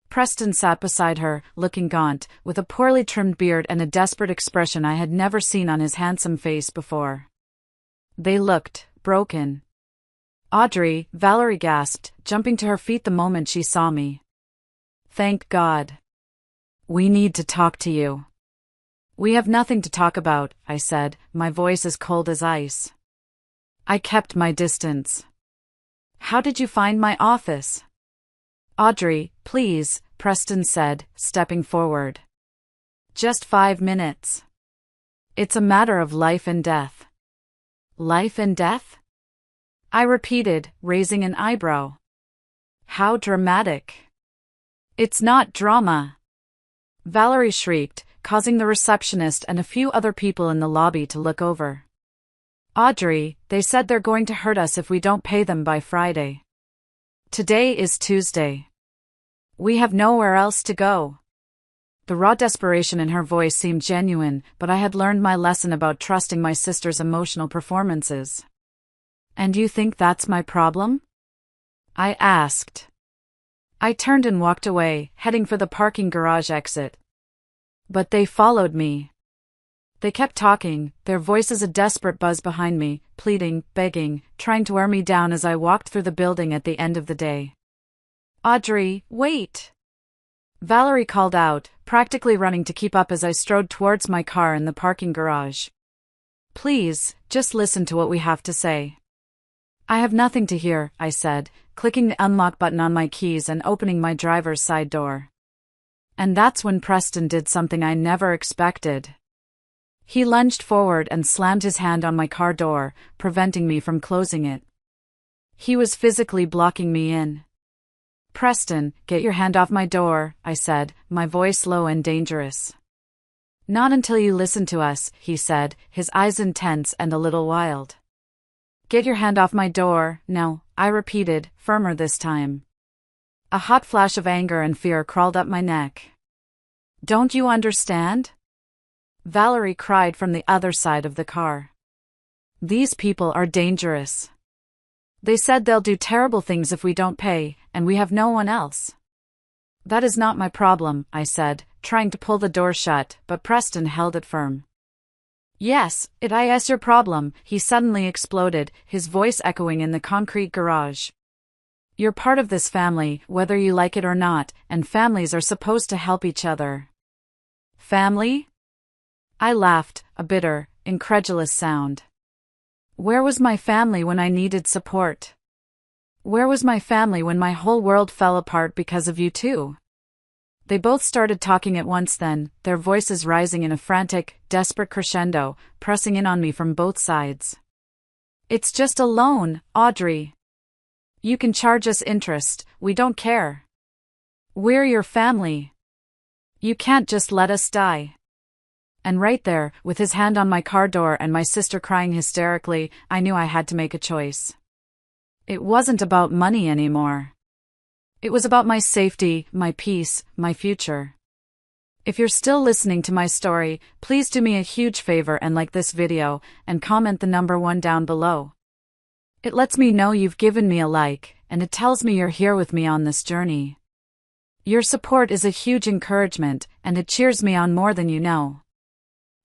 Preston sat beside her, looking gaunt, with a poorly trimmed beard and a desperate expression I had never seen on his handsome face before. They looked broken. "Audrey," Valerie gasped, jumping to her feet the moment she saw me. "Thank God. We need to talk to you." "We have nothing to talk about," I said, my voice as cold as ice. I kept my distance. "How did you find my office?" "Audrey, please," Preston said, stepping forward. "Just 5 minutes. It's a matter of life and death." "Life and death?" I repeated, raising an eyebrow. "How dramatic." "It's not drama," Valerie shrieked, causing the receptionist and a few other people in the lobby to look over. "Audrey, they said they're going to hurt us if we don't pay them by Friday. Today is Tuesday. We have nowhere else to go." The raw desperation in her voice seemed genuine, but I had learned my lesson about trusting my sister's emotional performances. "And you think that's my problem?" I asked. I turned and walked away, heading for the parking garage exit. But they followed me. They kept talking, their voices a desperate buzz behind me, pleading, begging, trying to wear me down as I walked through the building at the end of the day. "Audrey, wait!" Valerie called out, practically running to keep up as I strode towards my car in the parking garage. "Please, just listen to what we have to say." "I have nothing to hear," I said, clicking the unlock button on my keys and opening my driver's side door. And that's when Preston did something I never expected. He lunged forward and slammed his hand on my car door, preventing me from closing it. He was physically blocking me in. "Preston, get your hand off my door," I said, my voice low and dangerous. "Not until you listen to us," he said, his eyes intense and a little wild. "Get your hand off my door, now," I repeated, firmer this time. A hot flash of anger and fear crawled up my neck. "Don't you understand?" Valerie cried from the other side of the car. "These people are dangerous. They said they'll do terrible things if we don't pay, and we have no one else." "That is not my problem," I said, trying to pull the door shut, but Preston held it firm. "Yes, it is your problem," he suddenly exploded, his voice echoing in the concrete garage. "You're part of this family, whether you like it or not, and families are supposed to help each other." "Family?" I laughed, a bitter, incredulous sound. Where was my family when I needed support? Where was my family when my whole world fell apart because of you two? They both started talking at once then, their voices rising in a frantic, desperate crescendo, pressing in on me from both sides. "It's just a loan, Audrey. You can charge us interest, we don't care. We're your family. You can't just let us die." And right there, with his hand on my car door and my sister crying hysterically, I knew I had to make a choice. It wasn't about money anymore. It was about my safety, my peace, my future. If you're still listening to my story, please do me a huge favor and like this video, and comment the number 1 down below. It lets me know you've given me a like, and it tells me you're here with me on this journey. Your support is a huge encouragement, and it cheers me on more than you know.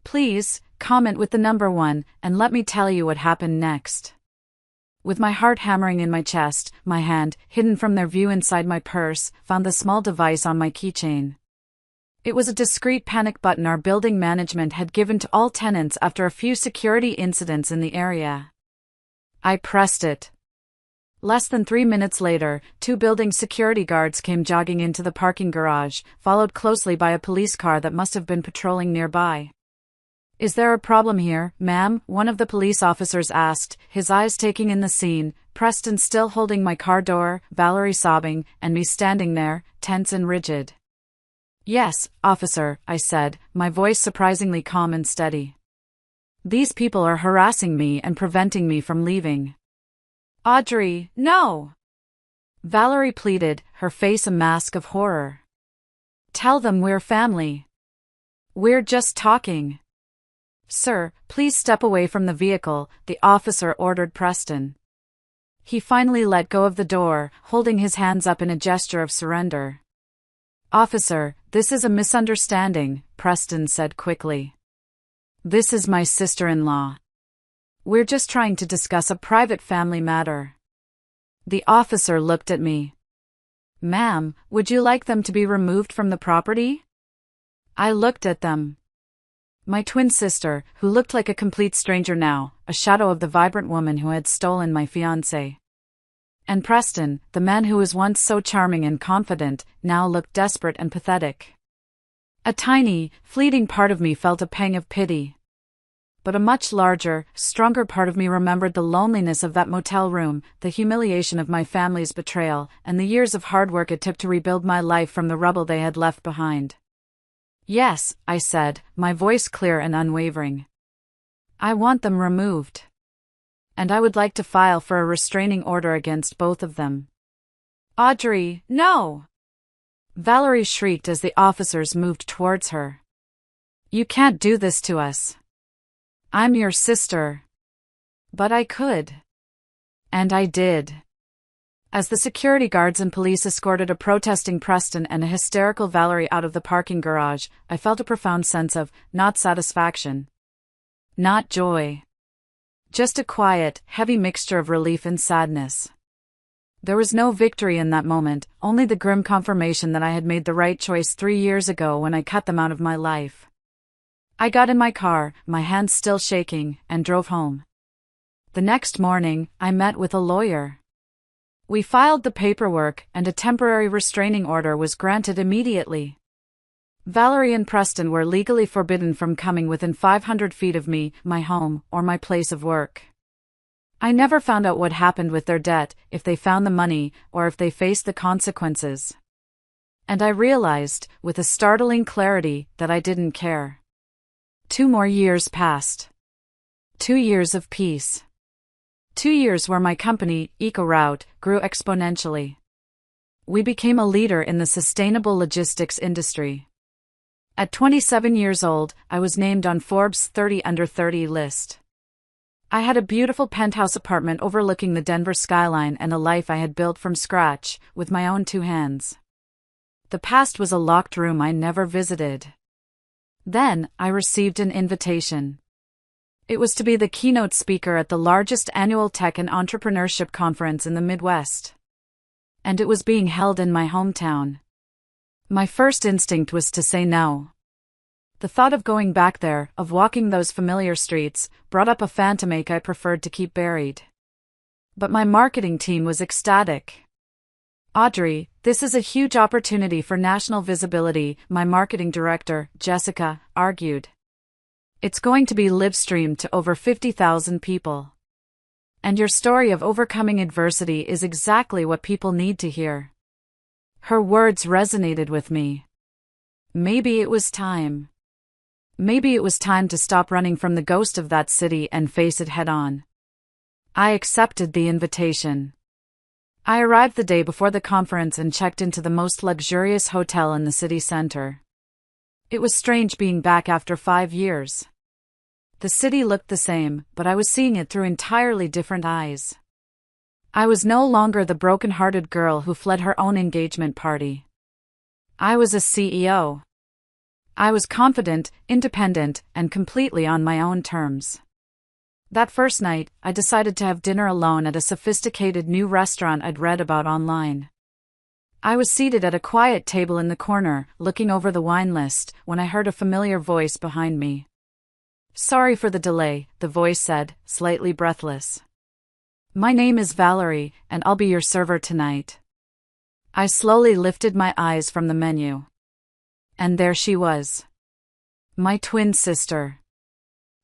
Please, comment with the number 1, and let me tell you what happened next. With my heart hammering in my chest, my hand, hidden from their view inside my purse, found the small device on my keychain. It was a discreet panic button our building management had given to all tenants after a few security incidents in the area. I pressed it. Less than 3 minutes later, 2 building security guards came jogging into the parking garage, followed closely by a police car that must have been patrolling nearby. "Is there a problem here, ma'am?" one of the police officers asked, his eyes taking in the scene, Preston still holding my car door, Valerie sobbing, and me standing there, tense and rigid. Yes, officer, I said, my voice surprisingly calm and steady. These people are harassing me and preventing me from leaving. Audrey, no! Valerie pleaded, her face a mask of horror. Tell them we're family. We're just talking. Sir, please step away from the vehicle, the officer ordered Preston. He finally let go of the door, holding his hands up in a gesture of surrender. Officer, this is a misunderstanding, Preston said quickly. This is my sister-in-law. We're just trying to discuss a private family matter. The officer looked at me. Ma'am, would you like them to be removed from the property? I looked at them. My twin sister, who looked like a complete stranger now, a shadow of the vibrant woman who had stolen my fiancé. And Preston, the man who was once so charming and confident, now looked desperate and pathetic. A tiny, fleeting part of me felt a pang of pity. But a much larger, stronger part of me remembered the loneliness of that motel room, the humiliation of my family's betrayal, and the years of hard work it took to rebuild my life from the rubble they had left behind. Yes, I said, my voice clear and unwavering. I want them removed. And I would like to file for a restraining order against both of them. Audrey, no! Valerie shrieked as the officers moved towards her. You can't do this to us. I'm your sister. But I could. And I did. As the security guards and police escorted a protesting Preston and a hysterical Valerie out of the parking garage, I felt a profound sense of, not satisfaction. Not joy. Just a quiet, heavy mixture of relief and sadness. There was no victory in that moment, only the grim confirmation that I had made the right choice 3 years ago when I cut them out of my life. I got in my car, my hands still shaking, and drove home. The next morning, I met with a lawyer. We filed the paperwork, and a temporary restraining order was granted immediately. Valerie and Preston were legally forbidden from coming within 500 feet of me, my home, or my place of work. I never found out what happened with their debt, if they found the money, or if they faced the consequences. And I realized, with a startling clarity, that I didn't care. 2 more years passed. 2 years of peace. 2 years where my company, EcoRoute, grew exponentially. We became a leader in the sustainable logistics industry. At 27 years old, I was named on Forbes' 30 Under 30 list. I had a beautiful penthouse apartment overlooking the Denver skyline and a life I had built from scratch, with my own 2 hands. The past was a locked room I never visited. Then, I received an invitation. It was to be the keynote speaker at the largest annual tech and entrepreneurship conference in the Midwest. And it was being held in my hometown. My first instinct was to say no. The thought of going back there, of walking those familiar streets, brought up a phantom ache I preferred to keep buried. But my marketing team was ecstatic. Audrey, this is a huge opportunity for national visibility, my marketing director, Jessica, argued. It's going to be live-streamed to over 50,000 people. And your story of overcoming adversity is exactly what people need to hear. Her words resonated with me. Maybe it was time. Maybe it was time to stop running from the ghost of that city and face it head-on. I accepted the invitation. I arrived the day before the conference and checked into the most luxurious hotel in the city center. It was strange being back after 5 years. The city looked the same, but I was seeing it through entirely different eyes. I was no longer the broken-hearted girl who fled her own engagement party. I was a CEO. I was confident, independent, and completely on my own terms. That first night, I decided to have dinner alone at a sophisticated new restaurant I'd read about online. I was seated at a quiet table in the corner, looking over the wine list, when I heard a familiar voice behind me. Sorry for the delay, the voice said, slightly breathless. My name is Valerie, and I'll be your server tonight. I slowly lifted my eyes from the menu. And there she was. My twin sister.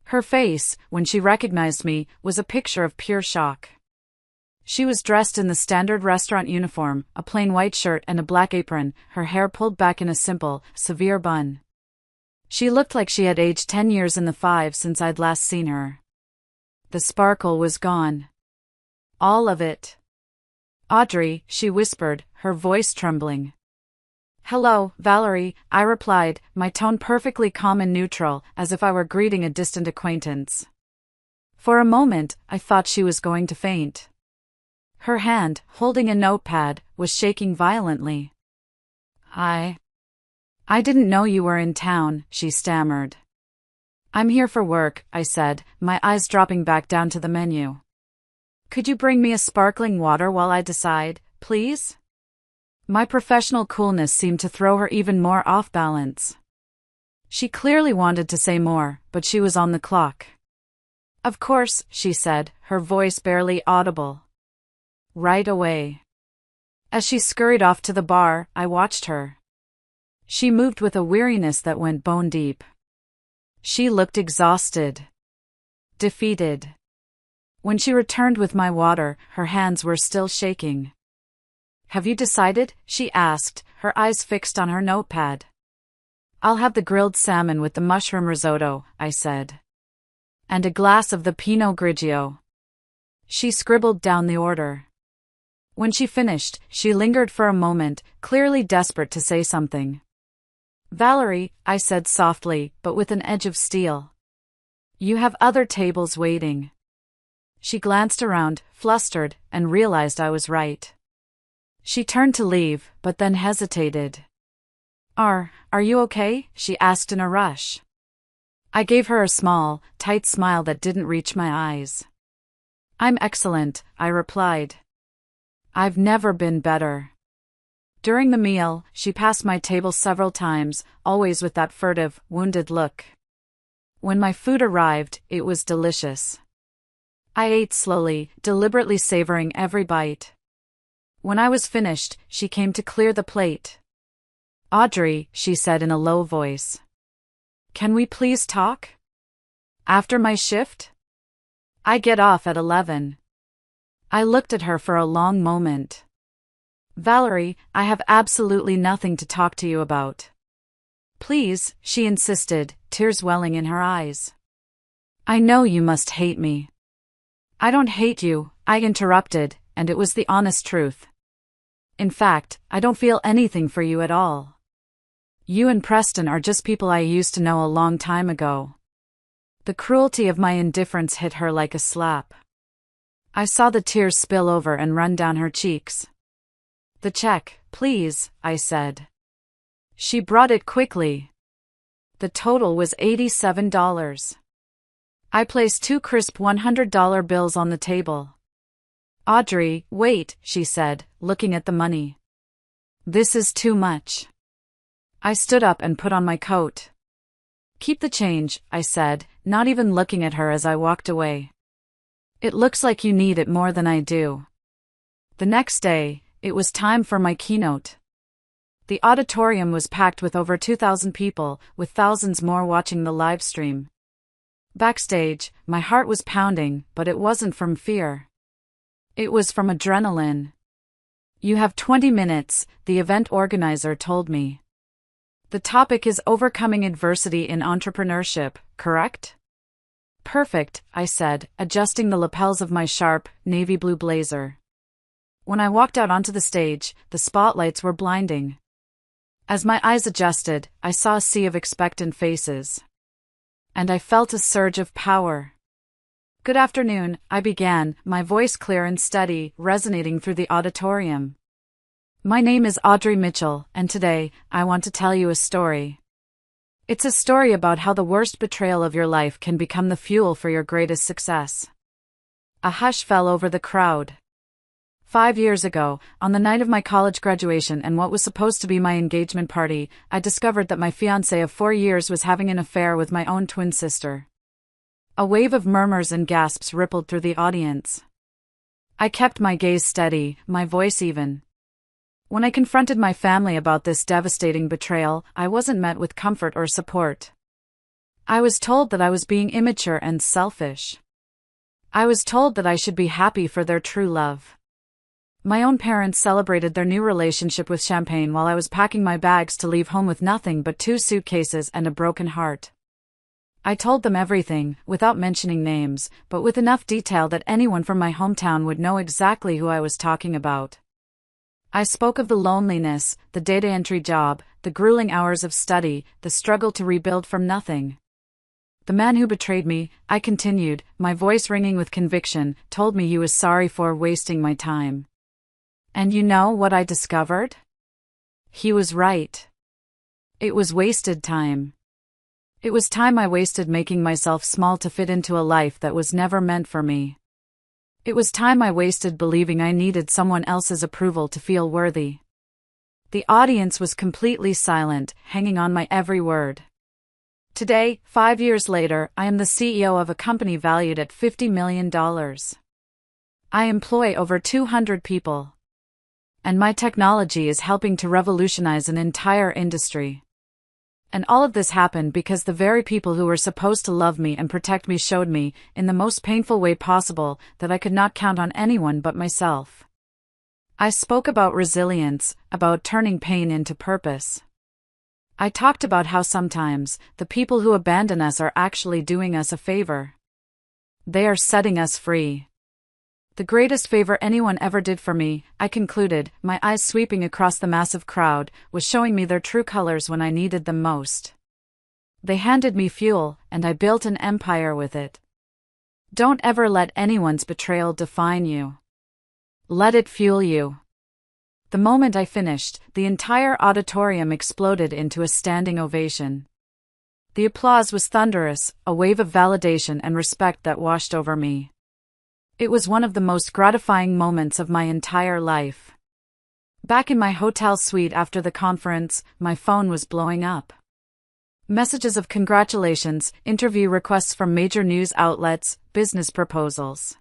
Her face, when she recognized me, was a picture of pure shock. She was dressed in the standard restaurant uniform, a plain white shirt and a black apron, her hair pulled back in a simple, severe bun. She looked like she had aged 10 years in the 5 since I'd last seen her. The sparkle was gone. All of it. "Audrey," she whispered, her voice trembling. "Hello, Valerie," I replied, my tone perfectly calm and neutral, as if I were greeting a distant acquaintance. For a moment, I thought she was going to faint. Her hand, holding a notepad, was shaking violently. I didn't know you were in town," she stammered. "I'm here for work," I said, my eyes dropping back down to the menu. "Could you bring me a sparkling water while I decide, please?" My professional coolness seemed to throw her even more off balance. She clearly wanted to say more, but she was on the clock. "Of course," she said, her voice barely audible. "Right away." As she scurried off to the bar, I watched her. She moved with a weariness that went bone deep. She looked exhausted. Defeated. When she returned with my water, her hands were still shaking. "Have you decided?" she asked, her eyes fixed on her notepad. "I'll have the grilled salmon with the mushroom risotto," I said. "And a glass of the Pinot Grigio." She scribbled down the order. When she finished, she lingered for a moment, clearly desperate to say something. "Valerie," I said softly, but with an edge of steel. "You have other tables waiting." She glanced around, flustered, and realized I was right. She turned to leave, but then hesitated. Are you okay?" she asked in a rush. I gave her a small, tight smile that didn't reach my eyes. "I'm excellent," I replied. "I've never been better." During the meal, she passed my table several times, always with that furtive, wounded look. When my food arrived, it was delicious. I ate slowly, deliberately savoring every bite. When I was finished, she came to clear the plate. "Audrey," she said in a low voice. "Can we please talk? After my shift? I get off at 11. I looked at her for a long moment. "Valerie, I have absolutely nothing to talk to you about." "Please," she insisted, tears welling in her eyes. "I know you must hate me." "I don't hate you," I interrupted, and it was the honest truth. "In fact, I don't feel anything for you at all. You and Preston are just people I used to know a long time ago." The cruelty of my indifference hit her like a slap. I saw the tears spill over and run down her cheeks. "The check, please," I said. She brought it quickly. The total was $87. I placed 2 crisp $100 bills on the table. "Audrey, wait," she said, looking at the money. "This is too much." I stood up and put on my coat. "Keep the change," I said, not even looking at her as I walked away. "It looks like you need it more than I do." The next day, it was time for my keynote. The auditorium was packed with over 2,000 people, with thousands more watching the live stream. Backstage, my heart was pounding, but it wasn't from fear. It was from adrenaline. "You have 20 minutes, the event organizer told me. The topic is overcoming adversity in entrepreneurship, correct?" "Perfect," I said, adjusting the lapels of my sharp, navy blue blazer. When I walked out onto the stage, the spotlights were blinding. As my eyes adjusted, I saw a sea of expectant faces. And I felt a surge of power. "Good afternoon," I began, my voice clear and steady, resonating through the auditorium. "My name is Audrey Mitchell, and today, I want to tell you a story. It's a story about how the worst betrayal of your life can become the fuel for your greatest success." A hush fell over the crowd. 5 years ago, on the night of my college graduation and what was supposed to be my engagement party, I discovered that my fiancé of 4 years was having an affair with my own twin sister. A wave of murmurs and gasps rippled through the audience. I kept my gaze steady, my voice even. When I confronted my family about this devastating betrayal, I wasn't met with comfort or support. I was told that I was being immature and selfish. I was told that I should be happy for their true love. My own parents celebrated their new relationship with champagne while I was packing my bags to leave home with nothing but 2 suitcases and a broken heart. I told them everything, without mentioning names, but with enough detail that anyone from my hometown would know exactly who I was talking about. I spoke of the loneliness, the data entry job, the grueling hours of study, the struggle to rebuild from nothing. The man who betrayed me, I continued, my voice ringing with conviction, told me he was sorry for wasting my time. And you know what I discovered? He was right. It was wasted time. It was time I wasted making myself small to fit into a life that was never meant for me. It was time I wasted believing I needed someone else's approval to feel worthy. The audience was completely silent, hanging on my every word. Today, 5 years later, I am the CEO of a company valued at $50 million. I employ over 200 people. And my technology is helping to revolutionize an entire industry. And all of this happened because the very people who were supposed to love me and protect me showed me, in the most painful way possible, that I could not count on anyone but myself. I spoke about resilience, about turning pain into purpose. I talked about how sometimes, the people who abandon us are actually doing us a favor. They are setting us free. The greatest favor anyone ever did for me, I concluded, my eyes sweeping across the massive crowd, was showing me their true colors when I needed them most. They handed me fuel, and I built an empire with it. Don't ever let anyone's betrayal define you. Let it fuel you. The moment I finished, the entire auditorium exploded into a standing ovation. The applause was thunderous, a wave of validation and respect that washed over me. It was one of the most gratifying moments of my entire life. Back in my hotel suite after the conference, my phone was blowing up. Messages of congratulations, interview requests from major news outlets, business proposals.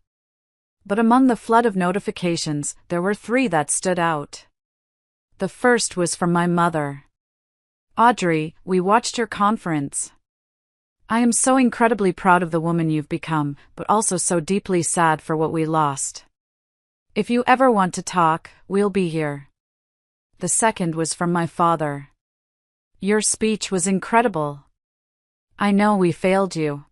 But among the flood of notifications, there were 3 that stood out. The first was from my mother. Audrey, we watched your conference. I am so incredibly proud of the woman you've become, but also so deeply sad for what we lost. If you ever want to talk, we'll be here. The second was from my father. Your speech was incredible. I know we failed you.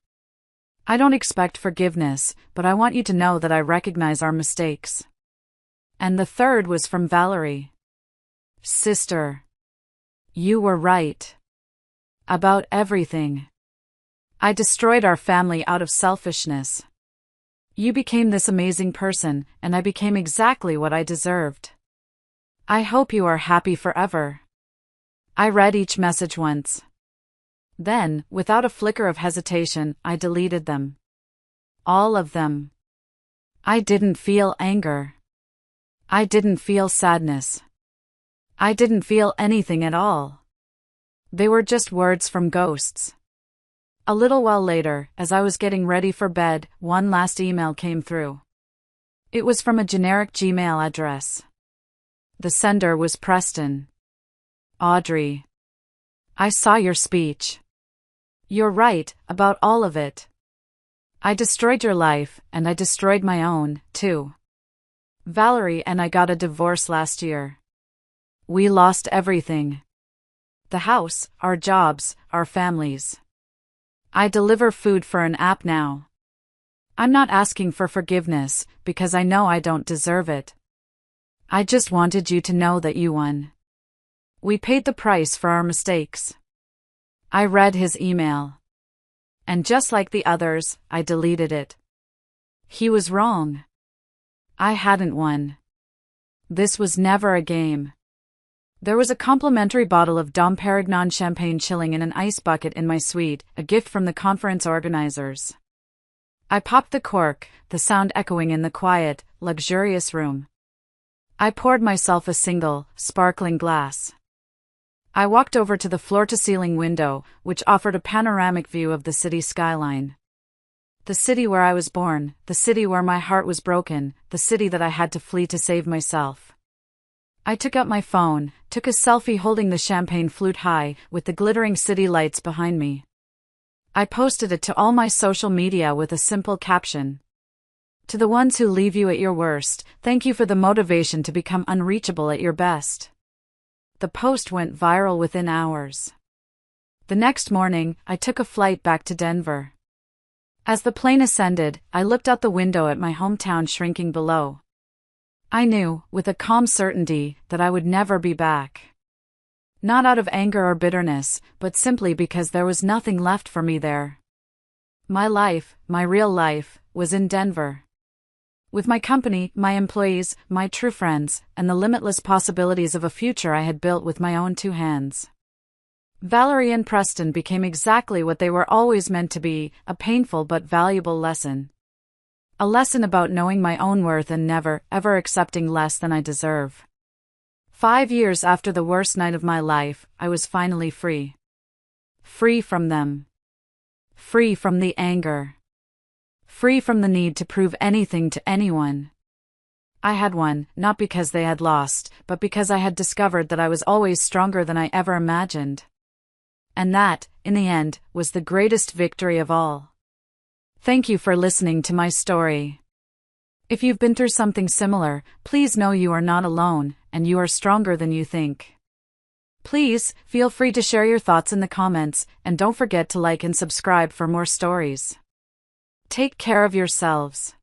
I don't expect forgiveness, but I want you to know that I recognize our mistakes. And the third was from Valerie. Sister. You were right. About everything. I destroyed our family out of selfishness. You became this amazing person, and I became exactly what I deserved. I hope you are happy forever. I read each message once. Then, without a flicker of hesitation, I deleted them. All of them. I didn't feel anger. I didn't feel sadness. I didn't feel anything at all. They were just words from ghosts. A little while later, as I was getting ready for bed, one last email came through. It was from a generic Gmail address. The sender was Preston. Audrey. I saw your speech. You're right, about all of it. I destroyed your life, and I destroyed my own, too. Valerie and I got a divorce last year. We lost everything. The house, our jobs, our families. I deliver food for an app now. I'm not asking for forgiveness, because I know I don't deserve it. I just wanted you to know that you won. We paid the price for our mistakes. I read his email. And just like the others, I deleted it. He was wrong. I hadn't won. This was never a game. There was a complimentary bottle of Dom Perignon champagne chilling in an ice bucket in my suite, a gift from the conference organizers. I popped the cork, the sound echoing in the quiet, luxurious room. I poured myself a single, sparkling glass. I walked over to the floor-to-ceiling window, which offered a panoramic view of the city skyline. The city where I was born, the city where my heart was broken, the city that I had to flee to save myself. I took out my phone, took a selfie holding the champagne flute high, with the glittering city lights behind me. I posted it to all my social media with a simple caption. To the ones who leave you at your worst, thank you for the motivation to become unreachable at your best. The post went viral within hours. The next morning, I took a flight back to Denver. As the plane ascended, I looked out the window at my hometown shrinking below. I knew, with a calm certainty, that I would never be back. Not out of anger or bitterness, but simply because there was nothing left for me there. My life, my real life, was in Denver. With my company, my employees, my true friends, and the limitless possibilities of a future I had built with my own two hands. Valerie and Preston became exactly what they were always meant to be, a painful but valuable lesson. A lesson about knowing my own worth and never, ever accepting less than I deserve. 5 years after the worst night of my life, I was finally free. Free from them. Free from the anger. Free from the need to prove anything to anyone. I had won, not because they had lost, but because I had discovered that I was always stronger than I ever imagined. And that, in the end, was the greatest victory of all. Thank you for listening to my story. If you've been through something similar, please know you are not alone, and you are stronger than you think. Please, feel free to share your thoughts in the comments, and don't forget to like and subscribe for more stories. Take care of yourselves.